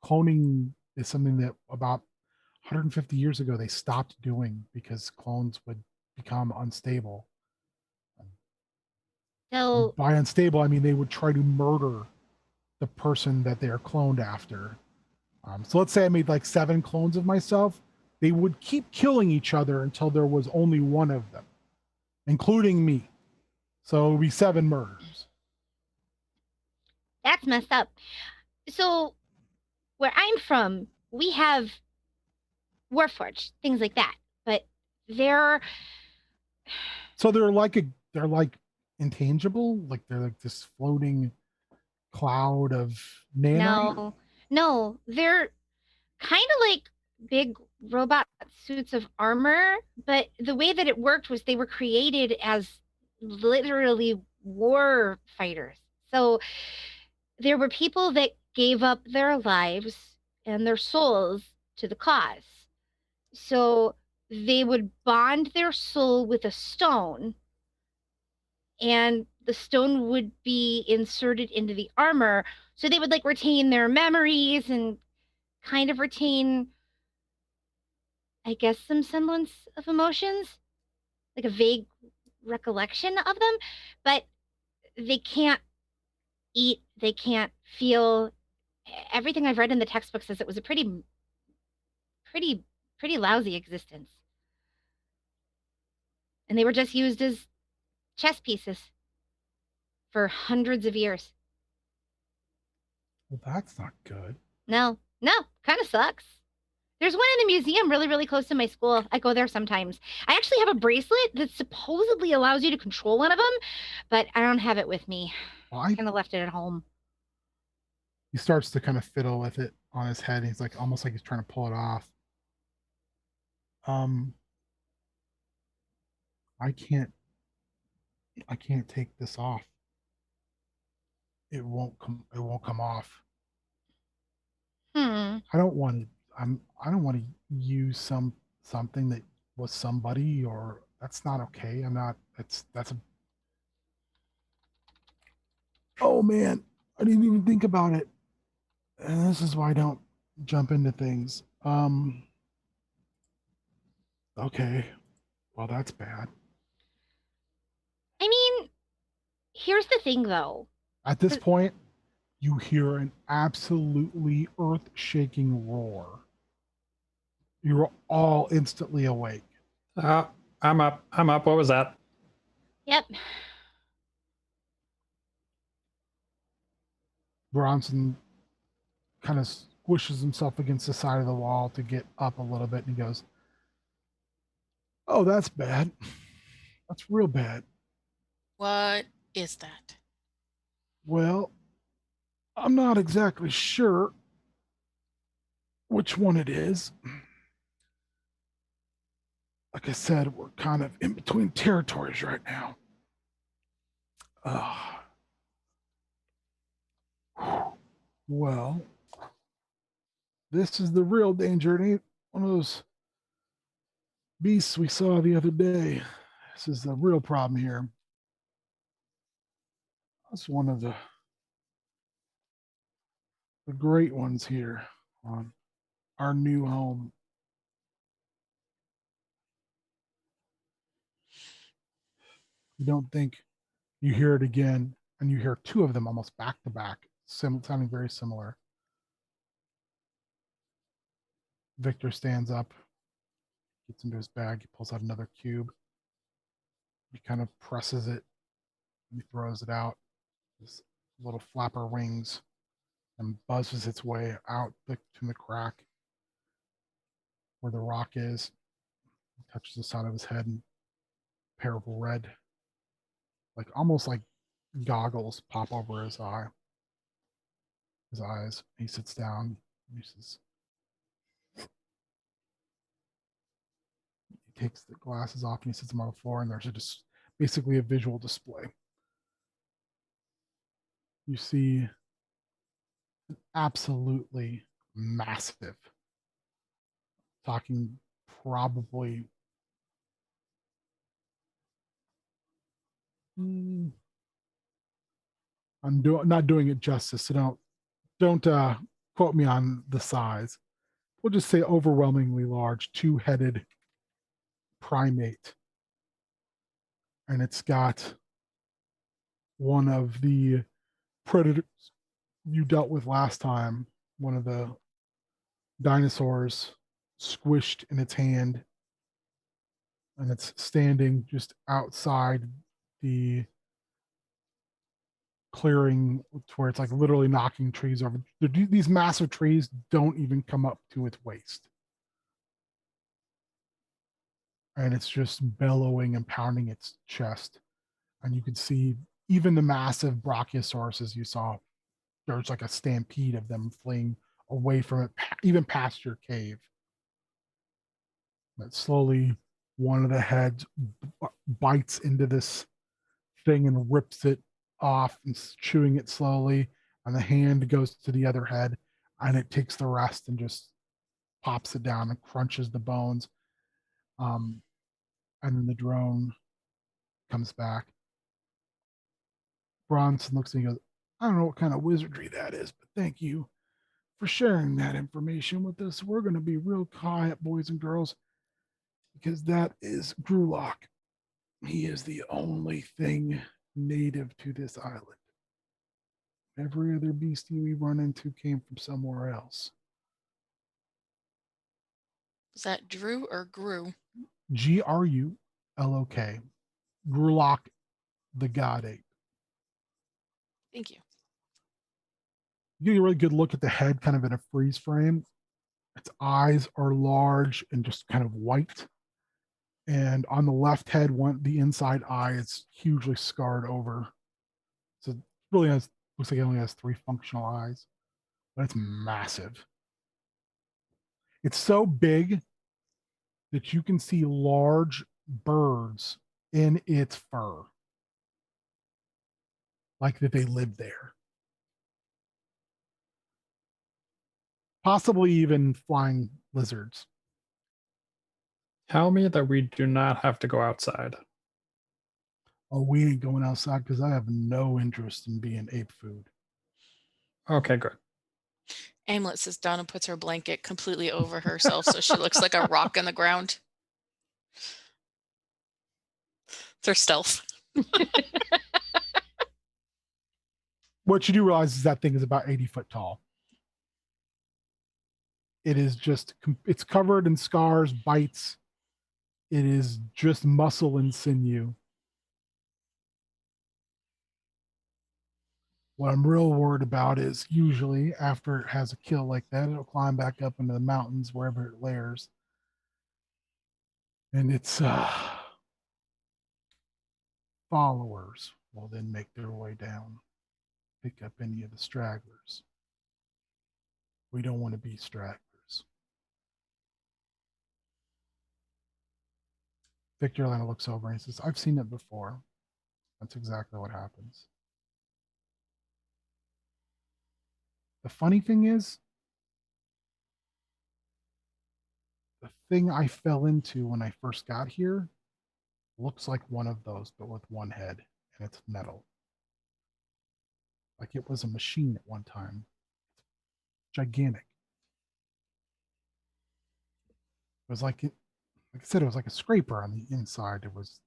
cloning is something that about 150 years ago they stopped doing because clones would become unstable. So By unstable, I mean they would try to murder the person that they are cloned after. So let's say I made like 7 clones of myself. They would keep killing each other until there was only one of them, including me. So it would be 7 murders. that's messed up. So where I'm from, we have Warforged, things like that. But they're So they're like intangible, like they're like this floating cloud of nanite. no, they're kind of like big robot suits of armor, but the way that it worked was they were created as literally war fighters. So there were people that gave up their lives and their souls to the cause. So they would bond their soul with a stone, and the stone would be inserted into the armor. So they would like retain their memories and kind of retain, I guess, some semblance of emotions, like a vague recollection of them, but they can't eat, they can't feel. Everything I've read in the textbook says it was a pretty lousy existence. And they were just used as chess pieces for hundreds of years. Well, that's not good. No, kind of sucks. There's one in the museum really, really close to my school. I go there sometimes. I actually have a bracelet that supposedly allows you to control one of them, but I don't have it with me. Well, I kind of left it at home. he starts to kind of fiddle with it on his head. He's like almost like he's trying to pull it off. I can't take this off. It won't come off. I don't want to use something that was somebody, or that's not okay. That's a oh man, I didn't even think about it. And this is why I don't jump into things. Okay. Well, that's bad. I mean, here's the thing though. At this point, you hear an absolutely earth-shaking roar. You're all instantly awake. I'm up. What was that? Yep. Bronson kind of squishes himself against the side of the wall to get up a little bit, and he goes, "Oh, that's bad. That's real bad." What is that? Well, I'm not exactly sure which one it is. Like I said, we're kind of in between territories right now. Well, this is the real danger. It ain't one of those beasts we saw the other day. This is the real problem here. That's one of the great ones here on our new home. You don't think you hear it again, and you hear two of them almost back to back, sounding very similar. Victor stands up, gets into his bag, he pulls out another cube. He kind of presses it, and he throws it out. This little flapper wings and buzzes its way out to the crack where the rock is. He touches the side of his head, and a pair of red, like almost like goggles, pop over his eyes. He sits down. He says, he takes the glasses off and he sits them on the floor, and there's just basically a visual display. You see an absolutely massive, talking probably I'm not doing it justice, so don't quote me on the size. We'll just say overwhelmingly large, two-headed primate. And it's got one of the predators you dealt with last time, one of the dinosaurs squished in its hand. And it's standing just outside the clearing to where it's like literally knocking trees over. These massive trees don't even come up to its waist. And it's just bellowing and pounding its chest. And you can see even the massive brachiosauruses you saw, there's like a stampede of them fleeing away from it, even past your cave. But slowly, one of the heads bites into this thing and rips it off and chewing it slowly. And the hand goes to the other head, and it takes the rest and just pops it down and crunches the bones. And then the drone comes back. Bronson looks and he goes, I don't know what kind of wizardry that is, but thank you for sharing that information with us. We're going to be real quiet, boys and girls, because that is Grulok. He is the only thing native to this island. Every other beastie we run into came from somewhere else. Was that Drew or Gru? Grulok. Grulok, the god ape. Thank you. You get a really good look at the head kind of in a freeze frame. Its eyes are large and just kind of white. And on the left head, the inside eye is hugely scarred over. So it really looks like it only has 3 functional eyes, but it's massive. It's so big that you can see large birds in its fur, like that they live there. Possibly even flying lizards. Tell me that we do not have to go outside. Oh, we ain't going outside because I have no interest in being ape food. Okay, good. Amulet sits down and puts her blanket completely over herself so she looks like a rock in the ground. It's her stealth. What you do realize is that thing is about 80 foot tall. It is just, it's covered in scars, bites. It is just muscle and sinew. What I'm real worried about is usually after it has a kill like that, it'll climb back up into the mountains wherever it lairs. And its followers will then make their way down, pick up any of the stragglers. We don't want to be stragglers. Victor Lana looks over and he says, I've seen it before. That's exactly what happens. The funny thing is, the thing I fell into when I first got here looks like one of those, but with one head, and it's metal. Like it was a machine at one time. Gigantic. It was like I said, it was like a scraper on the inside. It was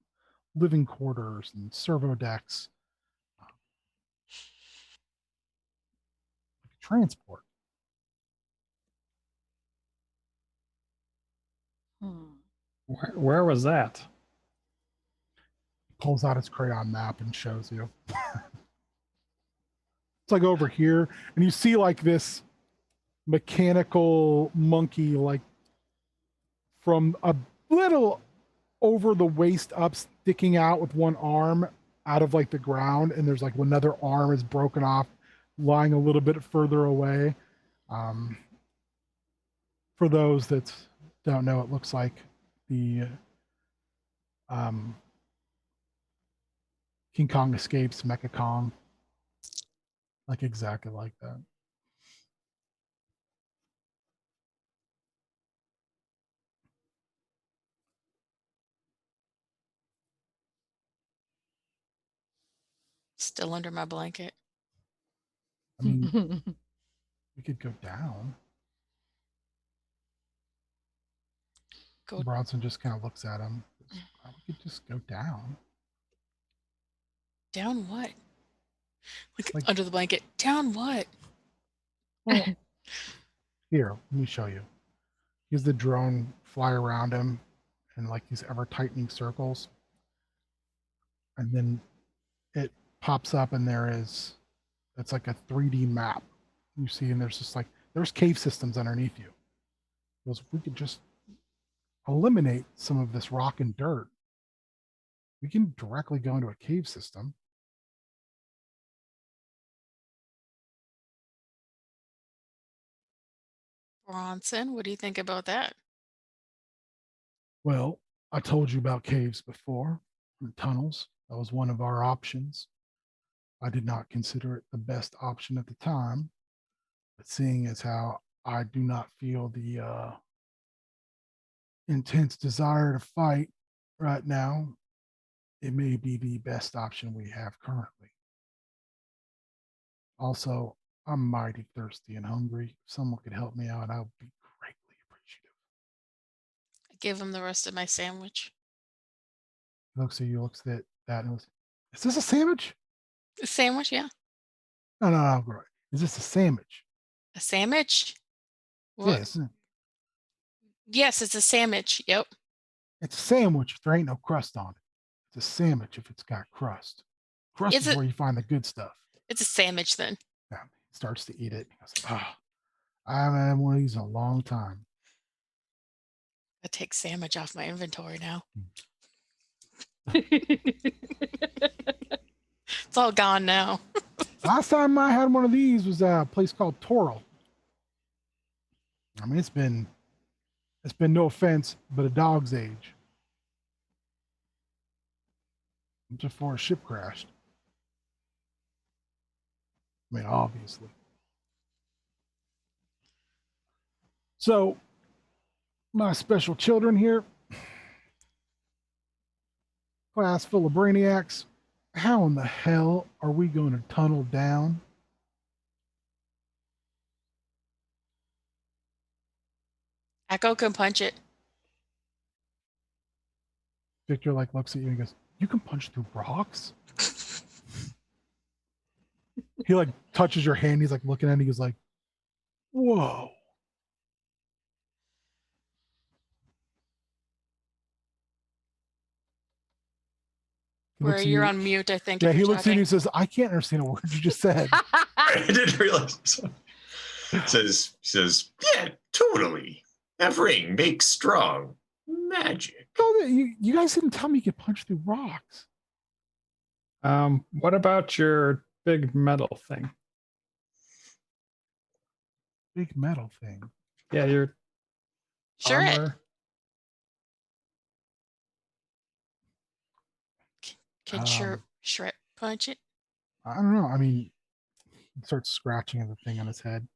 living quarters and servo decks. Like a transport. Where was that? Pulls out his crayon map and shows you. It's like over here, and you see like this mechanical monkey, like from a little over the waist up, sticking out with one arm out of like the ground, and there's like another arm is broken off, lying a little bit further away. For those that don't know, it looks like the King Kong Escapes Mecha Kong, like exactly like that. Still under my blanket. I mean, we could go down. Bronson just kind of looks at him. We could just go down. Down what? Like under the blanket. Down what? Well, here, let me show you. He's the drone fly around him in like these ever tightening circles. And then it pops up and it's like a 3D map. You see, and there's just like, there's cave systems underneath you. Because if we could just eliminate some of this rock and dirt, we can directly go into a cave system. Bronson, what do you think about that? Well, I told you about caves before, and tunnels. That was one of our options. I did not consider it the best option at the time, but seeing as how I do not feel the intense desire to fight right now, it may be the best option we have currently. Also, I'm mighty thirsty and hungry. If someone could help me out, I would be greatly appreciative. I give him the rest of my sandwich. Looks at you, looks at that, and goes, "Is this a sandwich?" A sandwich, yeah. No. Bro. Is this a sandwich? A sandwich? Yes. Yes, it's a sandwich. Yep. It's a sandwich if there ain't no crust on it. It's a sandwich if it's got crust. Crust is where you find the good stuff. It's a sandwich then. Yeah, he starts to eat it. He goes, I haven't had one of these in a long time. I take sandwich off my inventory now. It's all gone now. Last time I had one of these was a place called Toral. I mean, it's been no offense, but a dog's age. Before a ship crashed. I mean, obviously. So, my special children here, class full of brainiacs, how in the hell are we going to tunnel down? Akko can punch it. Victor looks at you and goes, "You can punch through rocks?" He touches your hand. He's looking at it. He goes "Whoa." Where you're on mute, I think. Yeah, he looks at you and he says, "I can't understand a word you just said." I didn't realize. Says, "Yeah, totally. That ring makes strong magic." No, you guys didn't tell me you could punch through rocks. What about your big metal thing? Big metal thing. Yeah, your sure armor. Can Shred punch it? I don't know. I mean, he starts scratching at the thing on his head.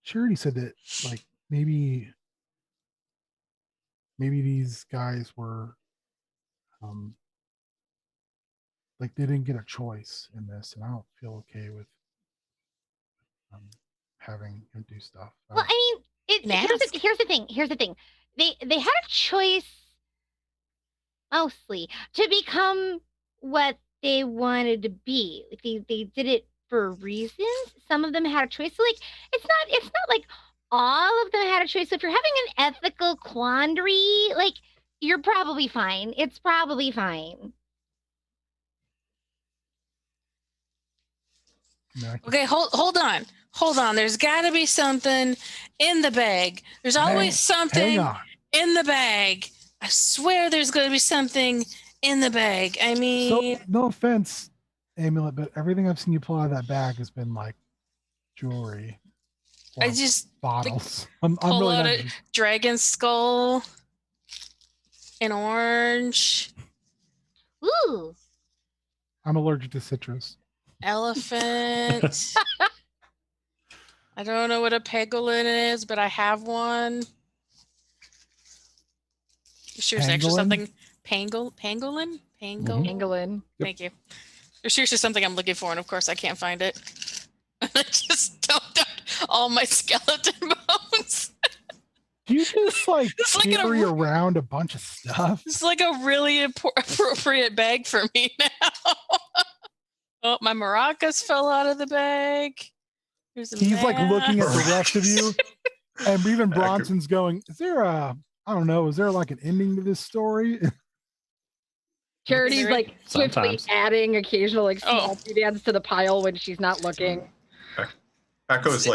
Charity said that maybe these guys were they didn't get a choice in this, and I don't feel okay with having him do stuff. Well, I mean, here's the thing. They had a choice mostly to become what they wanted to be. They did it for reasons. Some of them had a choice. So it's not like all of them had a choice. So if you're having an ethical quandary, you're probably fine. It's probably fine. Okay, hold on. There's got to be something in the bag. There's always something in the bag. I swear there's going to be something in the bag. I mean, so, no offense, Amulet, but everything I've seen you pull out of that bag has been jewelry. I just bottles. I'm pull really out not a dragon skull, an orange. Ooh. I'm allergic to citrus. Elephant. I don't know what a pangolin is, but I have one. Sure, it's actually something. Pangolin? Pangolin. Thank you. There's seriously something I'm looking for, and of course I can't find it. I just dumped out all my skeleton bones. Do you just carry around a bunch of stuff? It's like a really appropriate bag for me now. Oh, my maracas fell out of the bag. He's looking at the rest of you, and even Bronson's going, "Is there I don't know, is there an ending to this story?" Charity's swiftly adding occasional small doodads to the pile when she's not looking. Akko's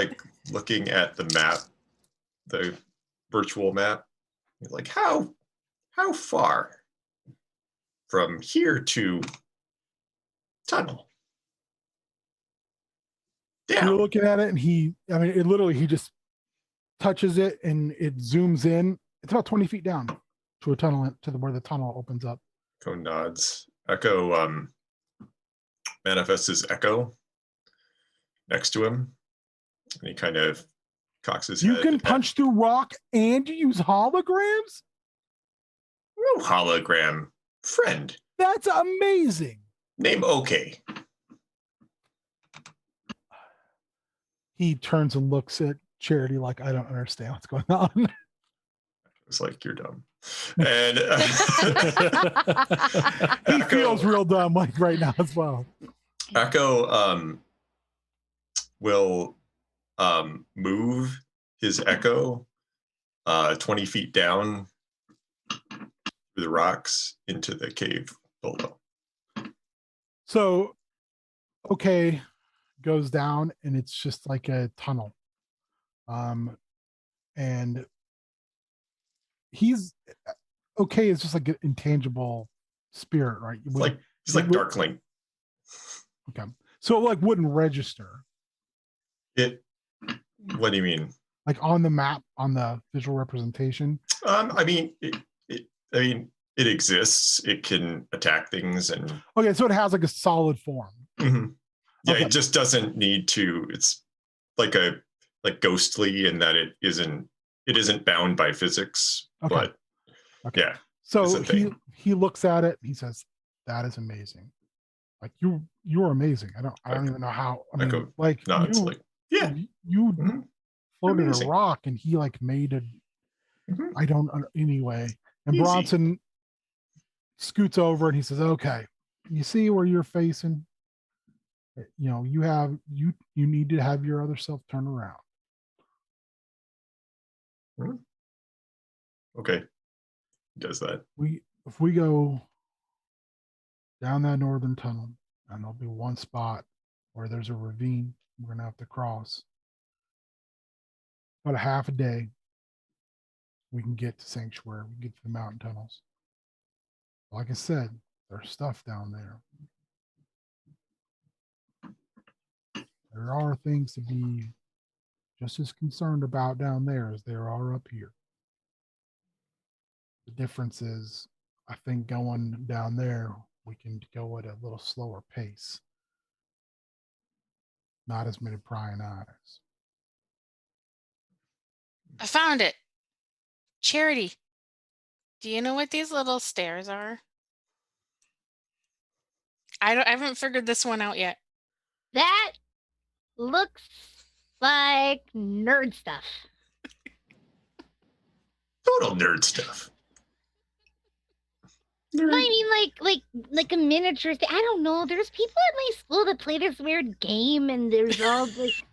looking at the map, the virtual map. He's like, how far from here to tunnel? Yeah. You're looking at it, and he just touches it, and it zooms in. It's about 20 feet down to a tunnel, where the tunnel opens up. Akko nods. Akko manifests his echo next to him, and he kind of cocks his You head. can punch through rock and you use holograms? No hologram. Friend. That's amazing. Name OK. He turns and looks at Charity like, I don't understand what's going on. It's like, you're dumb. And He feels real dumb like right now as well. Akko will move his echo 20 feet down through the rocks into the cave below. So, okay, goes down and it's just like a tunnel. And he's okay. It's just like an intangible spirit, right? He's like Darkling. Okay. So it like wouldn't register. What do you mean? Like on the map, on the visual representation? I mean, it exists. It can attack things and. Okay, so it has like a solid form. Mm-hmm. Yeah, Okay. It just doesn't need to. It's like ghostly in that it isn't bound by physics. Okay. But Okay. yeah. So he looks at it. He says, "That is amazing. Like you're amazing. I don't even know how. I mean, like nods, you, like, yeah, you Mhm. floated Amazing. a rock, and he like made a. Mhm. I don't anyway. And Easy. Bronson scoots over and he says, "Okay, you see where you're facing. You know, you need to have your other self turn around." Okay. He does that. If we go down that northern tunnel, and there'll be one spot where there's a ravine we're gonna have to cross. About a half a day, we can get to Sanctuary. We can get to the mountain tunnels. Like I said, there's stuff down there. There are things to be just as concerned about down there as there are up here. The difference is, I think going down there, we can go at a little slower pace. Not as many prying eyes. I found it. Charity, do you know what these little stairs are? I haven't figured this one out yet. That looks like nerd stuff. Total nerd stuff. I mean, like a miniature. I don't know. There's people at my school that play this weird game, and there's all like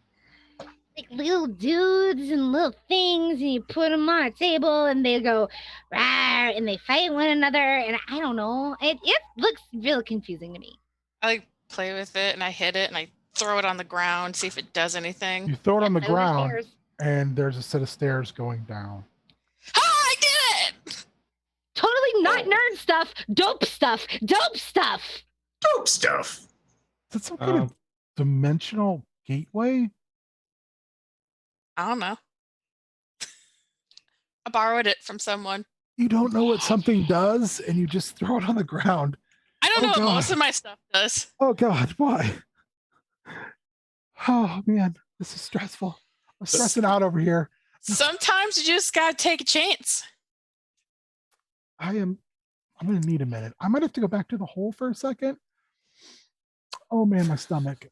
little dudes and little things, and you put them on a table, and they go, rawr, and they fight one another. And I don't know. It looks real confusing to me. I like play with it and I hit it and I throw it on the ground, see if it does anything. You throw it on the Yep, those are ground, stairs. and there's a set of stairs going down. Ah, I did it! Totally not nerd stuff. Dope stuff. Dope stuff. Dope stuff. Is that some kind of dimensional gateway? I don't know. I borrowed it from someone. You don't know what something does, and you just throw it on the ground. I don't Oh, know what God. most of my stuff does. Oh God, why? Oh man, this is stressful. I'm stressing out over here. Sometimes you just gotta take a chance. I'm gonna need a minute. I might have to go back to the hole for a second. Oh man, my stomach.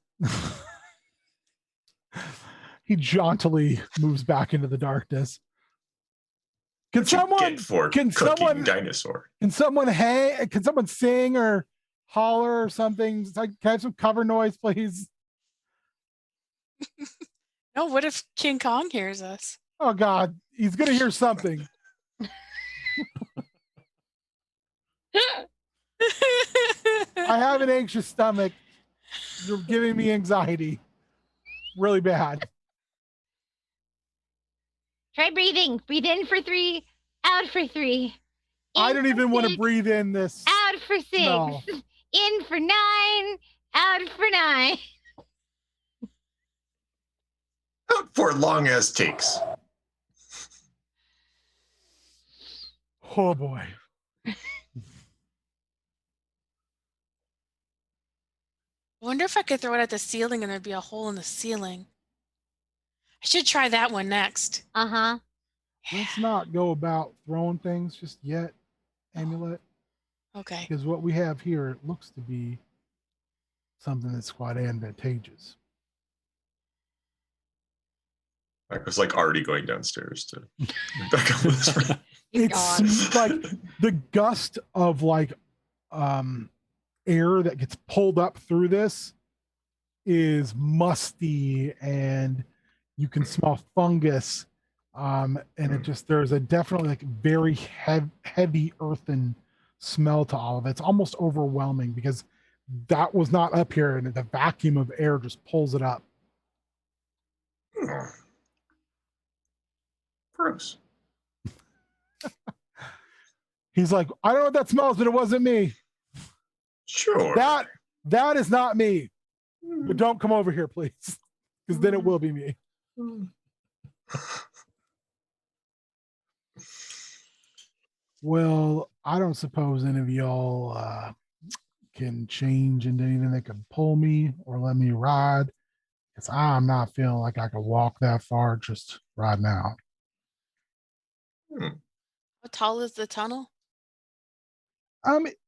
He jauntily moves back into the darkness. Can What'd you someone get for can cooking someone dinosaur? can someone sing or holler or something? It's like, can I have some cover noise, please? No, what if King Kong hears us? Oh God, he's gonna hear something. I have an anxious stomach. You're giving me anxiety. Really bad. Try breathing. Breathe in for 3, out for 3. I In don't for even want to 6, breathe in this. Out for 6. No. In for 9, out for 9. Out for long as takes. Oh boy. I wonder if I could throw it at the ceiling and there'd be a hole in the ceiling. I should try that one next. Uh-huh. Let's not go about throwing things just yet, Amulet, Okay. because what we have here it looks to be something that's quite advantageous. I was like already going downstairs to back up with his friend. He's gone. It's like the gust of like air that gets pulled up through this is musty, and you can smell fungus. And it just there's a definitely like very heavy earthen smell to all of it. It's almost overwhelming because that was not up here, and the vacuum of air just pulls it up. Gross. He's like, I don't know what that smells, but it wasn't me. Sure. That is not me. But don't come over here, please, because then it will be me. Well, I don't suppose any of y'all can change into anything that can pull me or let me ride, because I'm not feeling like I can walk that far just right now. How tall is the tunnel?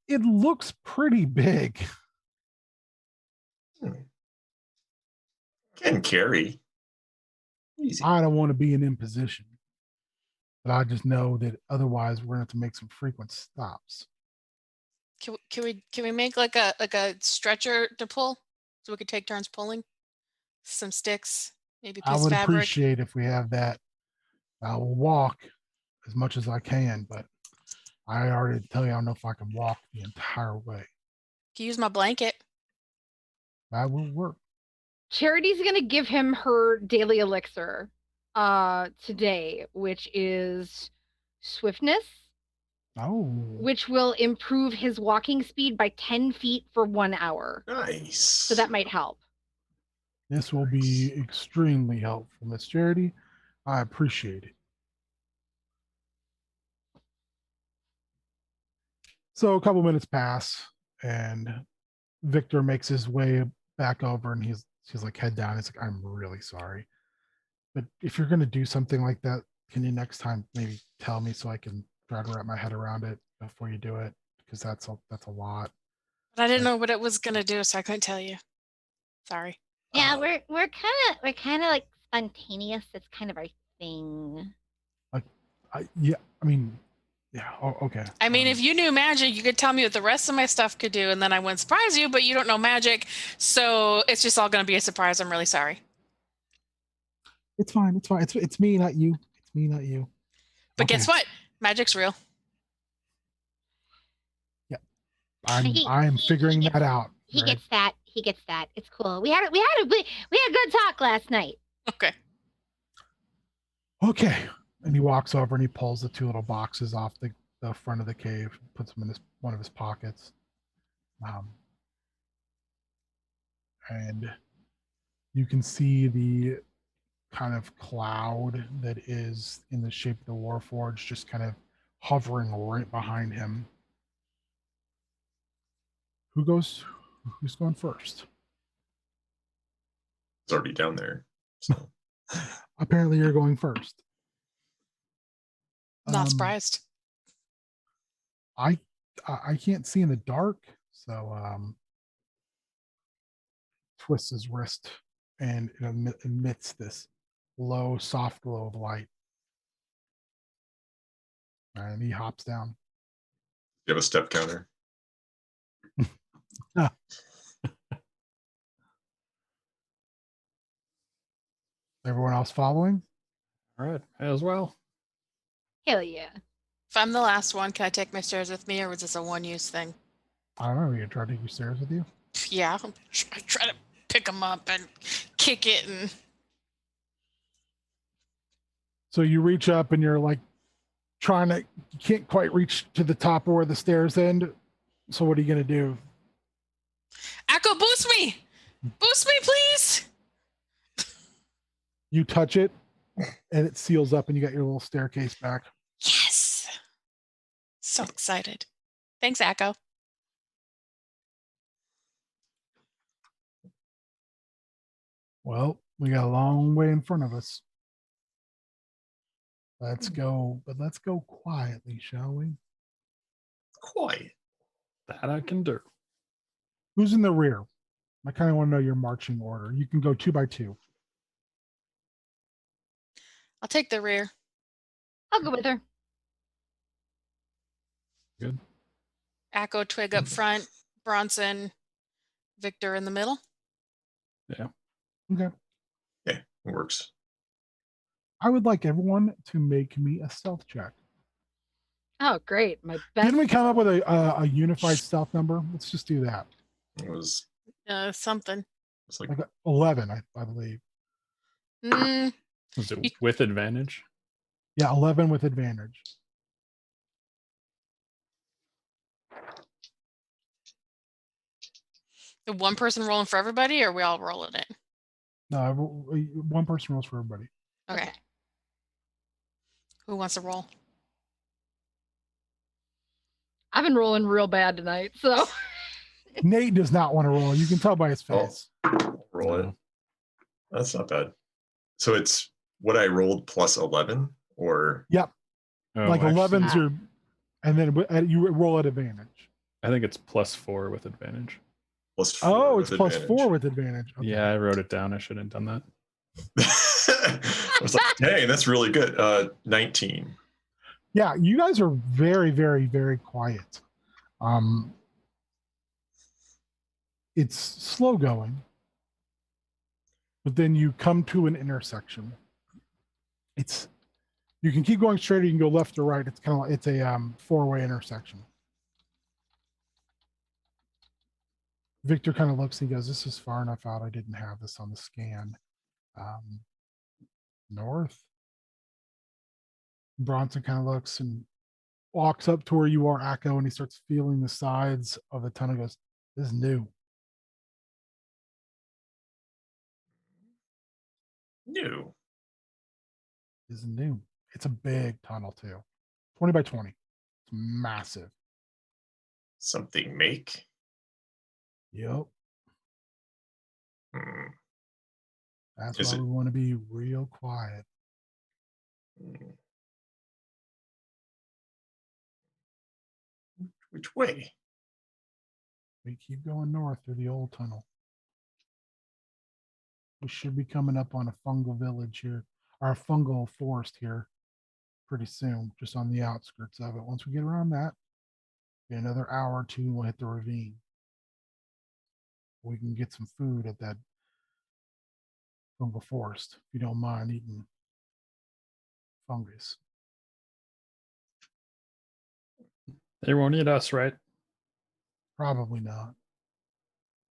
It looks pretty big. Can carry. Easy. I don't want to be an imposition, but I just know that otherwise we're going to have to make some frequent stops. Can we make like a stretcher to pull so we could take turns pulling? Some sticks, maybe a I piece would of fabric. appreciate if we have that. I will walk as much as I can, but I already tell you I don't know if I can walk the entire way. Can you use my blanket? That will work. Charity's gonna give him her daily elixir today, which is swiftness, Oh, which will improve his walking speed by 10 feet for 1 hour. Nice. So that might help. this will be extremely helpful, Miss Charity. I appreciate it. So a couple minutes pass, and Victor makes his way back over, and he's like head down. He's like, I'm really sorry, but if you're gonna do something like that, can you next time maybe tell me so I can try to wrap my head around it before you do it? Because that's a lot. But I didn't know what it was gonna do, so I couldn't tell you. Sorry. Yeah, we're kind of like spontaneous. It's kind of our thing. Yeah. Oh, okay. I mean, if you knew magic, you could tell me what the rest of my stuff could do, and then I wouldn't surprise you, but you don't know magic, so it's just all going to be a surprise. I'm really sorry. It's fine. It's fine. It's me, not you. It's me, not you. But Okay. guess what? Magic's real. I'm figuring that out. He right? gets that. He gets that. It's cool. We had a good talk last night. Okay. Okay. And he walks over and he pulls the two little boxes off the front of the cave, puts them in one of his pockets. And you can see the kind of cloud that is in the shape of the Warforged just kind of hovering right behind him. Who's going first? It's already down there. So Apparently you're going first. Not surprised. I can't see in the dark, so twists his wrist and it emits this low, soft glow of light. And he hops down. you have a step counter. Everyone else following? All right, as well. Hell yeah. If I'm the last one, can I take my stairs with me, or was this a one-use thing? I don't know. Are you gonna try to take your stairs with you? Yeah, I try to pick them up and kick it, and So you reach up and you're like you can't quite reach to the top of where the stairs end. So what are you gonna do? Akko, boost me, please. You touch it and it seals up and you got your little staircase back. Yes. So excited. Thanks, Akko. Well, We got a long way in front of us. Let's go, but let's go quietly, shall we? Quiet. That I can do. Who's in the rear? I kind of want to know your marching order. You can go 2 by 2. I'll take the rear. I'll go with her. Good. Akko, Twig up front, Bronson, Victor in the middle. Yeah. Okay. Yeah, it works. I would like everyone to make me a stealth check. Oh, great. My best. Didn't we come up with a unified stealth number? Let's just do that. It was Something. it's like Like 11, I believe. Mm, Was it with advantage? Yeah, 11 with advantage. one person rolling for everybody, or we all rolling it? No, one person rolls for everybody. Okay. Who wants to roll? I've been rolling real bad tonight, so Nate does not want to roll. You can tell by his Oh. face. roll it. That's not bad. So it's what I rolled plus 11, or Yep. Oh, Like actually, 11's your, and then you roll at advantage. I think it's +4 with advantage. plus 4. Oh, with it's plus advantage. 4 with advantage. Okay. Yeah, I wrote it down. I shouldn't have done that. I was like, dang, that's really good. 19. Yeah, you guys are very, very, very quiet. It's slow going, but then you come to an intersection. You can keep going straight or you can go left or right. It's kind of like it's a 4-way intersection. Victor kind of looks and he goes, "This is far enough out. I didn't have this on the scan." North. Bronson kind of looks and walks up to where you are, Akko, and he starts feeling the sides of the tunnel. Goes, "This is new." New. This is new. It's a big tunnel too. 20 by 20. It's massive. Something make. Yep. Hmm. That's Is why it- we want to be real quiet. Hmm. Which way? We keep going north through the old tunnel. We should be coming up on a fungal village here, or a fungal forest here pretty soon, just on the outskirts of it. Once we get around that, in another hour or two, we'll hit the ravine. We can get some food at that fungal forest, if you don't mind eating fungus. They won't eat us, right? Probably not.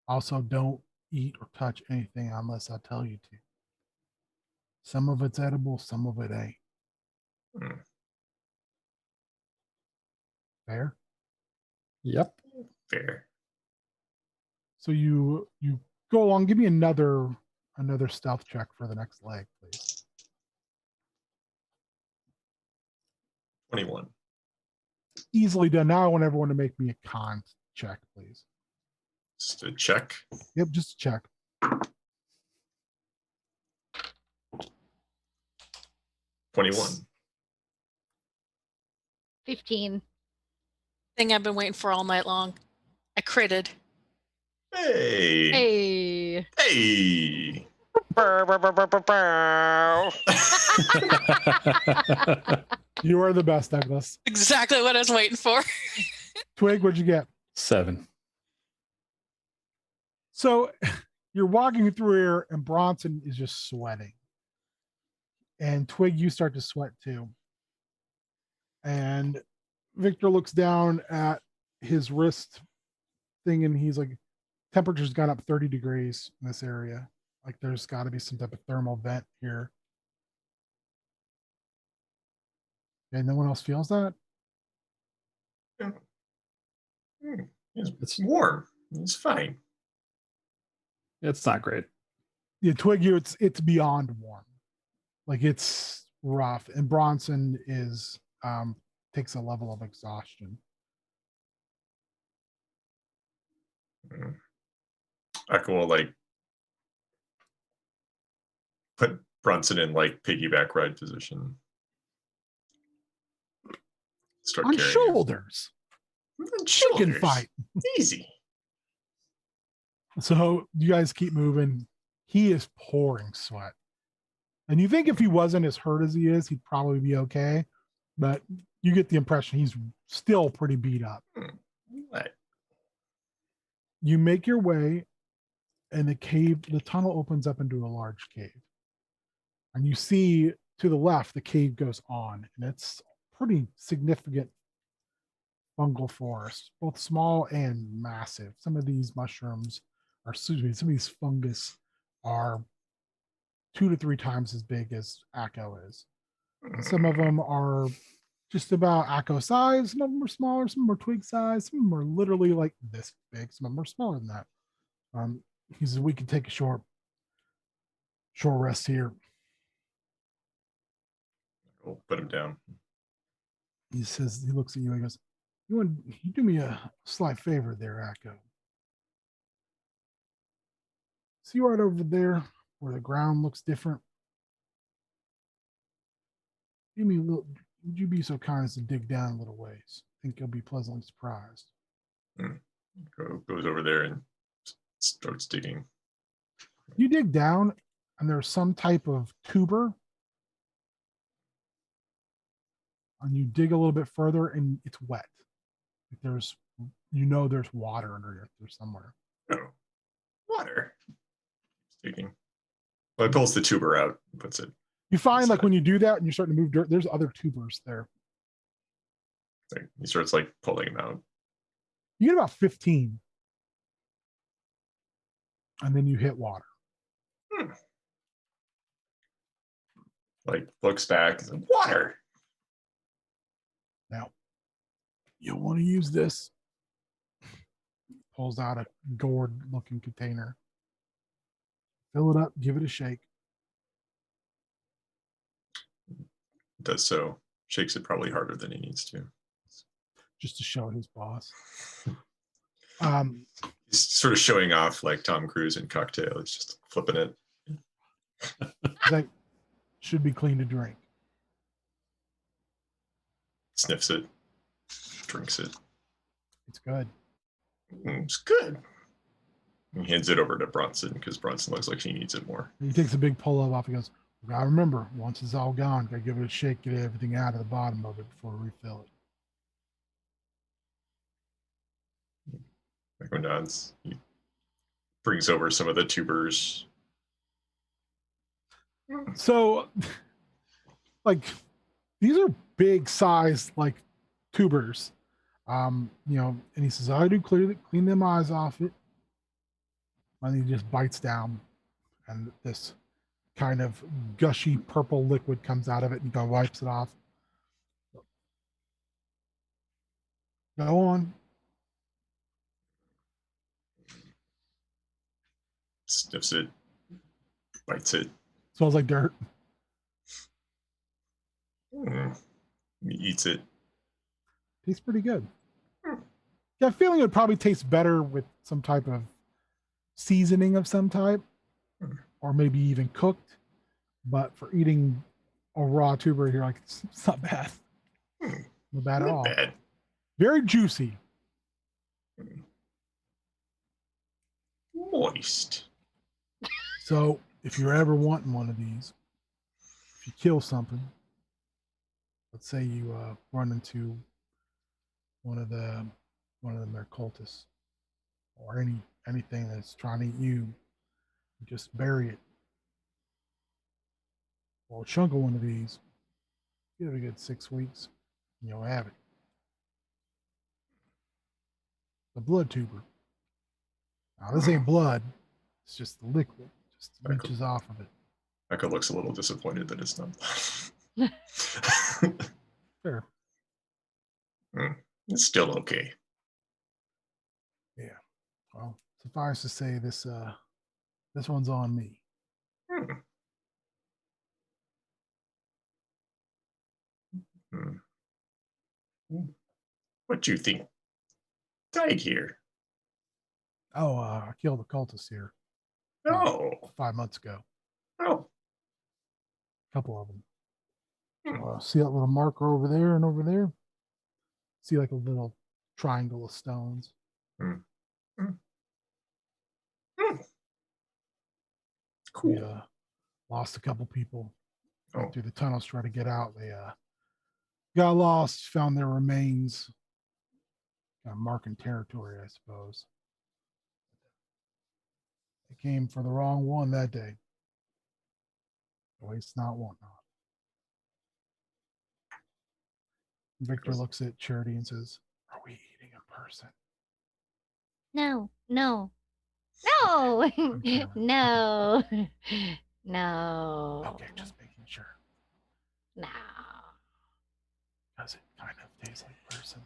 Also, don't eat or touch anything unless I tell you to. Some of it's edible, some of it ain't. Hmm. Fair? Yep. Fair. So you go along. Give me another stealth check for the next leg, please. 21. Easily done. Now I want everyone to make me a con check, please. Just a check. Yep, just a check. 21. 15. Thing I've been waiting for all night long. I critted. Hey. hey, Hey. You are the best, Douglas. Exactly what I was waiting for. Twig, what'd you get? 7. So you're walking through here, and Bronson is just sweating. And Twig, you start to sweat too. And Victor looks down at his wrist thing, and he's like, temperature's gone up 30 degrees in this area. Like there's got to be some type of thermal vent here. And no one else feels that? It's warm. It's fine. It's not great. Yeah, Twig, it's beyond warm. Like it's rough. And Bronson is takes a level of exhaustion. I will like put Bronson in like piggyback ride position. Start On carrying him. shoulders. On She can shoulders. fight. Easy. So you guys keep moving. He is pouring sweat. And you think if he wasn't as hurt as he is, he'd probably be okay. But you get the impression he's still pretty beat up. What? You make your way, and the tunnel opens up into a large cave. And you see to the left, the cave goes on, and it's pretty significant fungal forest, both small and massive. Some of these mushrooms, or excuse me, some of these fungus are 2 to 3 times as big as Akko is. And some of them are just about Akko size. Some of them are smaller. Some of them are twig size. Some of them are literally like this big. Some of them are smaller than that. He says, we can take a short rest here. We'll put him down. He says, he looks at you and goes, you do me a slight favor there, Akko. See right over there where the ground looks different? Give me a little, would you be so kind as to dig down a little ways? I think you'll be pleasantly surprised. Goes over there and starts digging. You dig down, and there's some type of tuber. And you dig a little bit further, and it's wet. There's water under there somewhere. Oh, water. Digging. Well, it pulls the tuber out, and puts it. You find like when you do that and you're starting to move dirt, there's other tubers there. He starts like pulling them out. You get about 15. And then you hit water. Like looks back, and water. Now, you'll want to use this. Pulls out a gourd looking container. Fill it up, give it a shake. Does so. Shakes it probably harder than he needs to. Just to show his boss. He's sort of showing off like Tom Cruise in Cocktail. He's just flipping it. That should be clean to drink. Sniffs it. Drinks it. It's good. It's good. He hands it over to Bronson because Bronson looks like he needs it more. He takes a big pull up off. He goes, "Gotta remember, once it's all gone, gotta give it a shake, get everything out of the bottom of it before we refill it." Echo nods. He brings over some of the tubers. So, like, these are big size, like, tubers. And he says, I do clean them eyes off it. And he just bites down, and this kind of gushy purple liquid comes out of it, and he wipes it off. Go on. Sniffs it. Bites it. Smells like dirt. He eats it. Tastes pretty good. Yeah, I'm feeling it would probably taste better with some type of seasoning of some type, or maybe even cooked. But for eating a raw tuber here, like it's not bad. Not bad at all. Bad. Very juicy. Moist. So if you're ever wanting one of these, if you kill something, let's say you run into one of them, their cultists, or anything that's trying to eat you, just bury it. Well, a chunk of one of these, give it a good 6 weeks, and you'll have it. The blood tuber. Now this ain't blood, it's just the liquid. Just leaches off of it. Echo looks a little disappointed that it's not. Sure. It's still okay. Yeah. Well, suffice to say, this one's on me. What do you think died here? Oh, I killed a cultist here Oh. 5 months ago. Oh. couple of them. See that little marker over there and over there? See like a little triangle of stones. Cool. We lost a couple people through the tunnels trying to get out. They got lost, found their remains. Marking territory, I suppose. They came for the wrong one that day. Waste not, want not. Victor looks at Charity and says, "Are we eating a person?" No. No. Okay. No. No. Okay, just making sure. No. Does it kind of taste like person?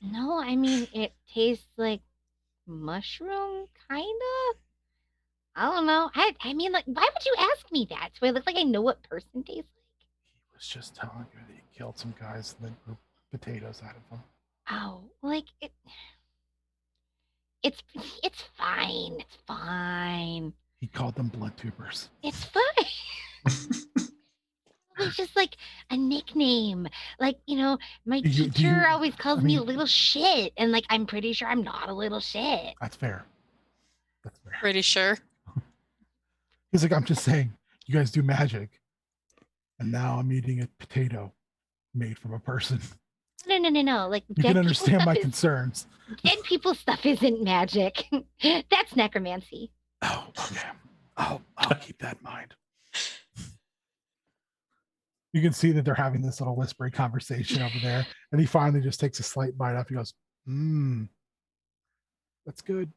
No, I mean, it tastes like mushroom, kind of. I don't know. I mean, like, why would you ask me that? So I look like I know what person tastes like? He was just telling you that he killed some guys and then grew potatoes out of them. Oh, like it's fine. It's fine. He called them blood tubers. It's fine. It's just like a nickname. Like, my teacher always calls me little shit. And like, I'm pretty sure I'm not a little shit. That's fair. Pretty sure. He's like, I'm just saying, you guys do magic. And now I'm eating a potato made from a person. No. Like, you can understand my concerns. Dead people stuff isn't magic. That's necromancy. Oh, okay. I'll keep that in mind. You can see that they're having this little whispery conversation over there. And he finally just takes a slight bite up. He goes, that's good.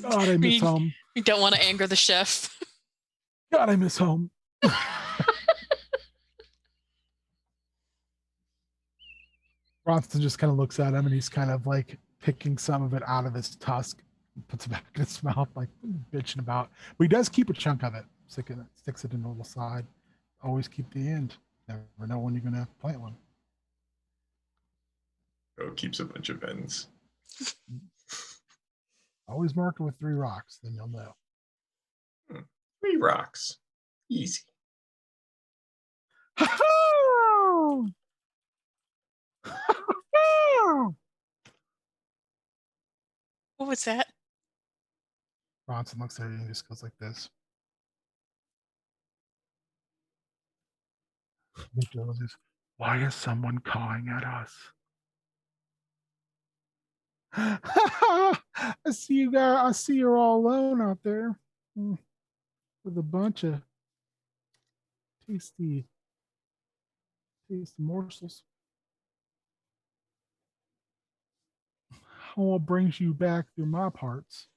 God, I miss home. You don't want to anger the chef. God, I miss home. Bronson just kind of looks at him and he's kind of like picking some of it out of his tusk, puts it back in his mouth, like bitching about. But he does keep a chunk of it, sticks it in a little side. Always keep the end. Never know when you're going to plant one. Oh, keeps a bunch of ends. Always mark it with 3 rocks, then you'll know. 3 rocks. Easy. What was that? Bronson looks at it and just goes like this. Victor goes, why is someone calling at us? I see you guys. I see you're all alone out there with a bunch of tasty morsels. What brings you back through my parts?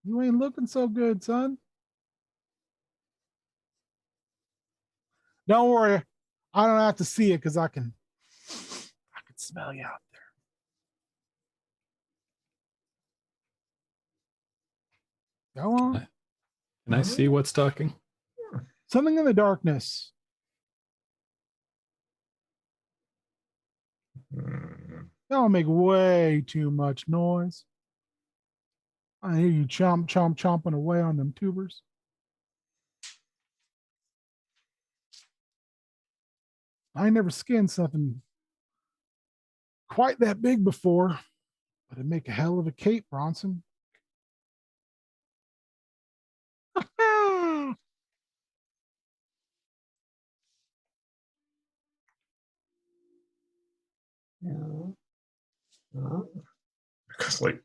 You ain't looking so good, son. Don't worry. I don't have to see it because I can smell you out there. Go on. Can I see what's talking? Something in the darkness. Don't make way too much noise. I hear you chomping away on them tubers. I ain't never skinned something quite that big before, but it'd make a hell of a cape, Bronson. Because like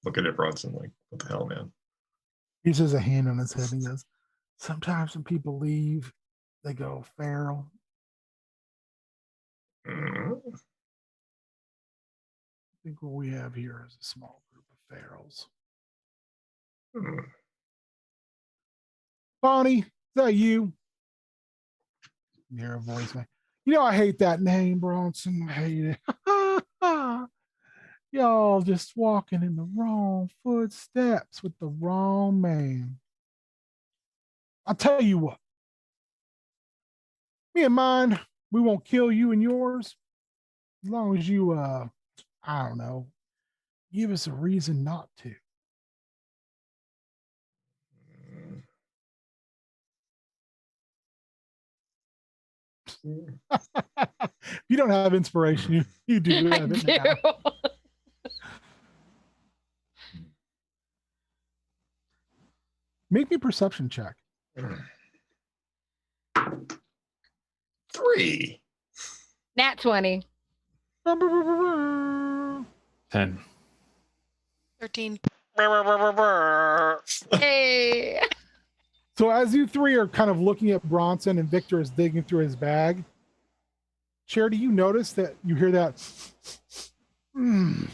looking at Bronson like, what the hell, man? He says a hand on his head and he goes, sometimes when people leave, they go feral. I think what we have here is a small group of ferals. Bonnie, is that you? You hear a voice, man. You know, I hate that name, Bronson. I hate it. Y'all just walking in the wrong footsteps with the wrong man. I'll tell you what. Me and mine, we won't kill you and yours as long as you I don't know, give us a reason not to. If you don't have inspiration, you do I have it do. now. Make me a perception check. 3. Nat 20. 10. 13. Hey. So as you three are kind of looking at Bronson and Victor is digging through his bag, Charity, you notice that you hear that, and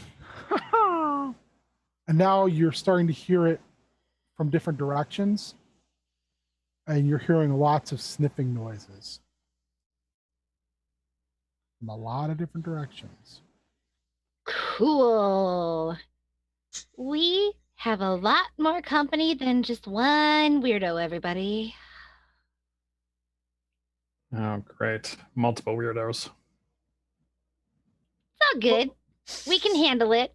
now you're starting to hear it from different directions, and you're hearing lots of sniffing noises from a lot of different directions. Cool. We have a lot more company than just one weirdo, everybody. Oh, great. Multiple weirdos. It's all good. We can handle it.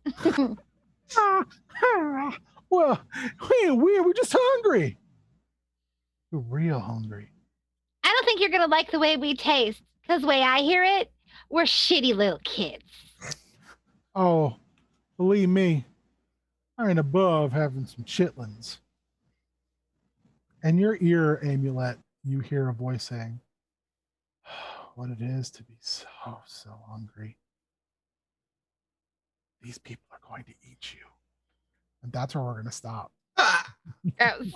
Well, we're just hungry. We're real hungry. I don't think you're going to like the way we taste, because the way I hear it, we're shitty little kids. Oh, believe me, I ain't above having some chitlins. In your ear, Amulet, you hear a voice saying, what it is to be so hungry. These people are going to eat you. And that's where we're going to stop. Gross.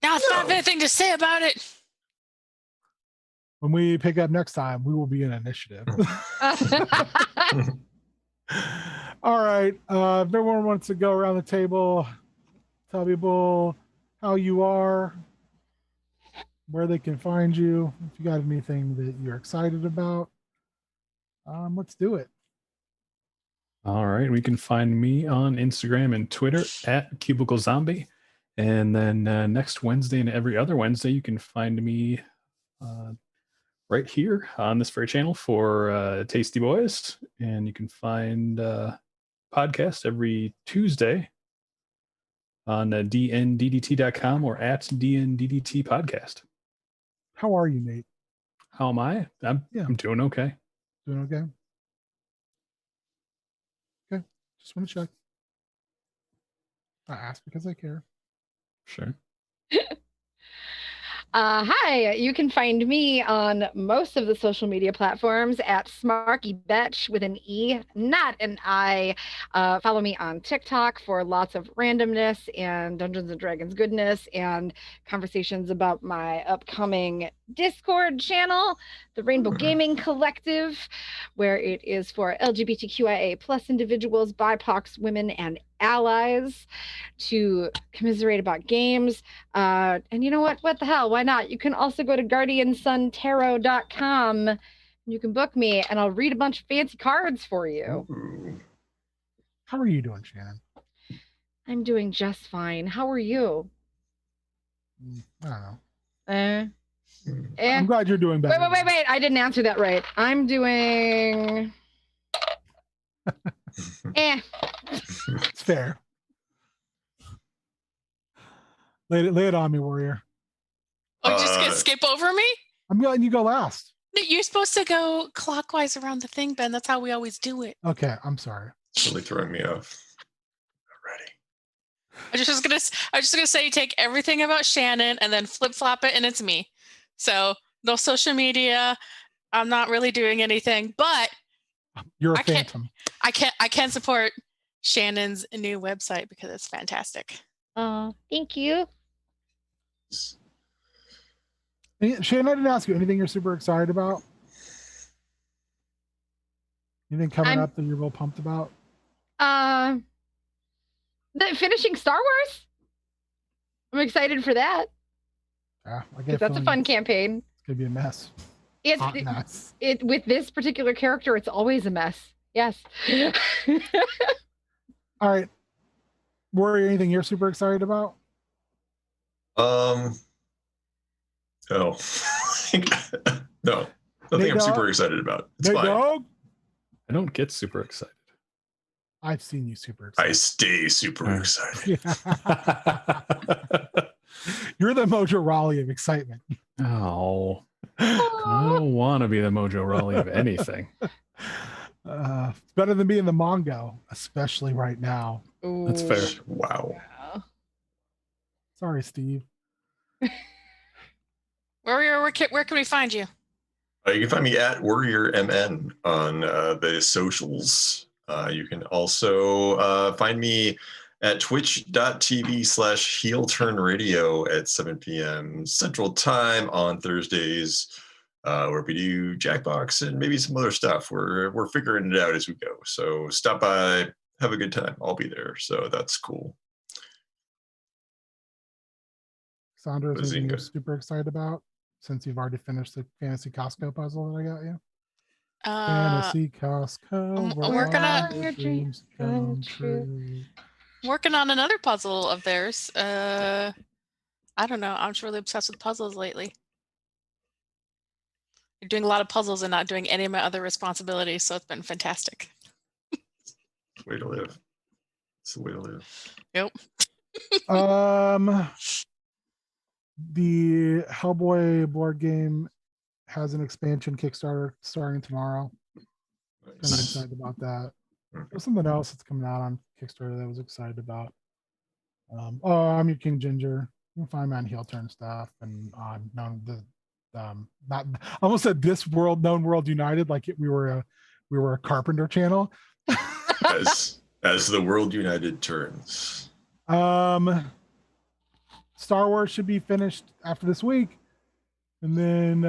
Now it's not anything to say about it. When we pick up next time, we will be in initiative. All right. If everyone wants to go around the table, tell people how you are, where they can find you, if you got anything that you're excited about. Let's do it. All right. We can find me on Instagram and Twitter at Cubicle Zombie. And then next Wednesday and every other Wednesday, you can find me right here on this very channel for Tasty Boys. And you can find podcast every Tuesday on dnddt.com or at dnddt podcast. How are you, Nate? How am I? I'm doing okay. Doing okay? Okay. Just want to check. I ask because I care. Sure. Hi, you can find me on most of the social media platforms at SmarkyBetch with an E, not an I. Follow me on TikTok for lots of randomness and Dungeons and Dragons goodness and conversations about my upcoming Discord channel, the Rainbow Gaming Collective, where it is for LGBTQIA plus individuals, BIPOCs, women, and allies to commiserate about games. And you know what? What the hell? Why not? You can also go to guardiansuntarot.com. You can book me and I'll read a bunch of fancy cards for you. Ooh. How are you doing, Shannon? I'm doing just fine. How are you? I don't know. Eh. I'm glad you're doing better. Wait. I didn't answer that right. I'm doing... It's fair. Lay it on me, warrior. Oh, just gonna skip over me? I'm letting you go last. You're supposed to go clockwise around the thing, Ben. That's how we always do it. Okay, I'm sorry. It's really throwing me off already. I'm just gonna say take everything about Shannon and then flip flop it, and it's me. So no social media. I'm not really doing anything, but You're a phantom. I can support Shannon's new website because it's fantastic. Oh, thank you. Shannon, I didn't ask you anything you're super excited about. Anything coming up that you're real pumped about? Finishing Star Wars. I'm excited for that. Yeah, That's a fun campaign. It's gonna be a mess. It with this particular character, it's always a mess. Yes. All right. Warrior, anything you're super excited about? No. No. Nothing I'm super excited about. It's fine. Dog? I don't get super excited. I've seen you super I excited. stay super excited. You're the Mojo Raleigh of excitement. Oh, I don't want to be the Mojo Raleigh of anything. It's better than being the Mongo, especially right now. That's fair. Ooh. Wow. Yeah. Sorry, Steve. Where can we find you? You can find me at Warrior MN on the socials. You can also find me at twitch.tv/HeelTurnRadio at 7 p.m. Central Time on Thursdays, where we do Jackbox and maybe some other stuff. We're figuring it out as we go. So stop by, have a good time. I'll be there. So that's cool. Sandra, is there anything you're Bazinga. super excited about since you've already finished the Fantasy Costco puzzle that I got you? Fantasy Costco. I'm where working all on- the dreams come true. Working on another puzzle of theirs. I don't know. I'm just really obsessed with puzzles lately. You're doing a lot of puzzles and not doing any of my other responsibilities, so it's been fantastic. Way to live. It's the way to live. Yep. The Hellboy board game has an expansion Kickstarter starting tomorrow. Kind of Nice. excited about that. Okay. There's something else that's coming out on Kickstarter that I was excited about. I'm your King Ginger. You can find me on Heel Turn stuff and on not I almost said This World Known World United, like we were a Carpenter channel. As the world united turns. Star Wars should be finished after this week. And then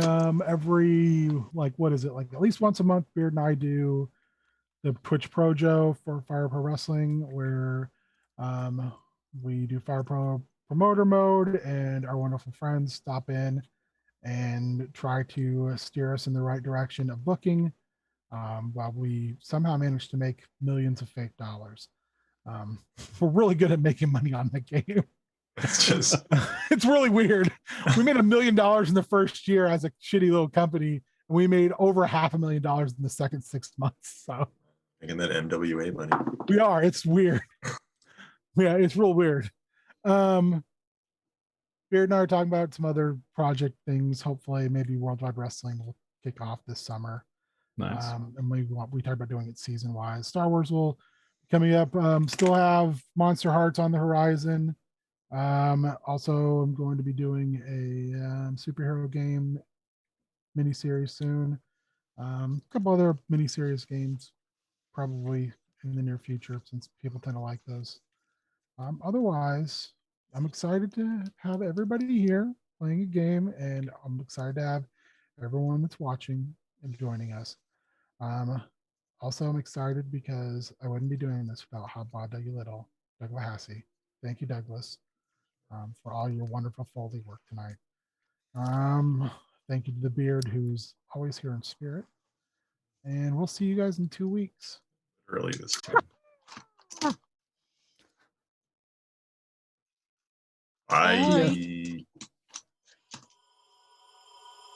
every at least once a month, Beard and I do the Twitch Projo for Fire Pro Wrestling, where we do Fire Pro promoter mode, and our wonderful friends stop in and try to steer us in the right direction of booking, while we somehow manage to make millions of fake dollars. We're really good at making money on the game. It's just It's really weird. We made $1 million in the first year as a shitty little company, and we made over $500,000 in the second 6 months. So making that MWA money. we are. It's weird. Yeah, it's real weird. Beard and I are talking about some other project things. Hopefully, maybe Worldwide Wrestling will kick off this summer. Nice. And we talked about doing it season wise. Star Wars will be coming up. Still have Monster Hearts on the horizon. Also, I'm going to be doing a superhero game miniseries soon. A couple other miniseries games probably in the near future, since people tend to like those. Otherwise, I'm excited to have everybody here playing a game, and I'm excited to have everyone that's watching and joining us. Also, I'm excited because I wouldn't be doing this without Hotbod Dougie Little, Doug Lahassie. Thank you, Douglas, for all your wonderful Foley work tonight. Thank you to the Beard, who's always here in spirit. And we'll see you guys in 2 weeks. Early this time. Bye. Bye.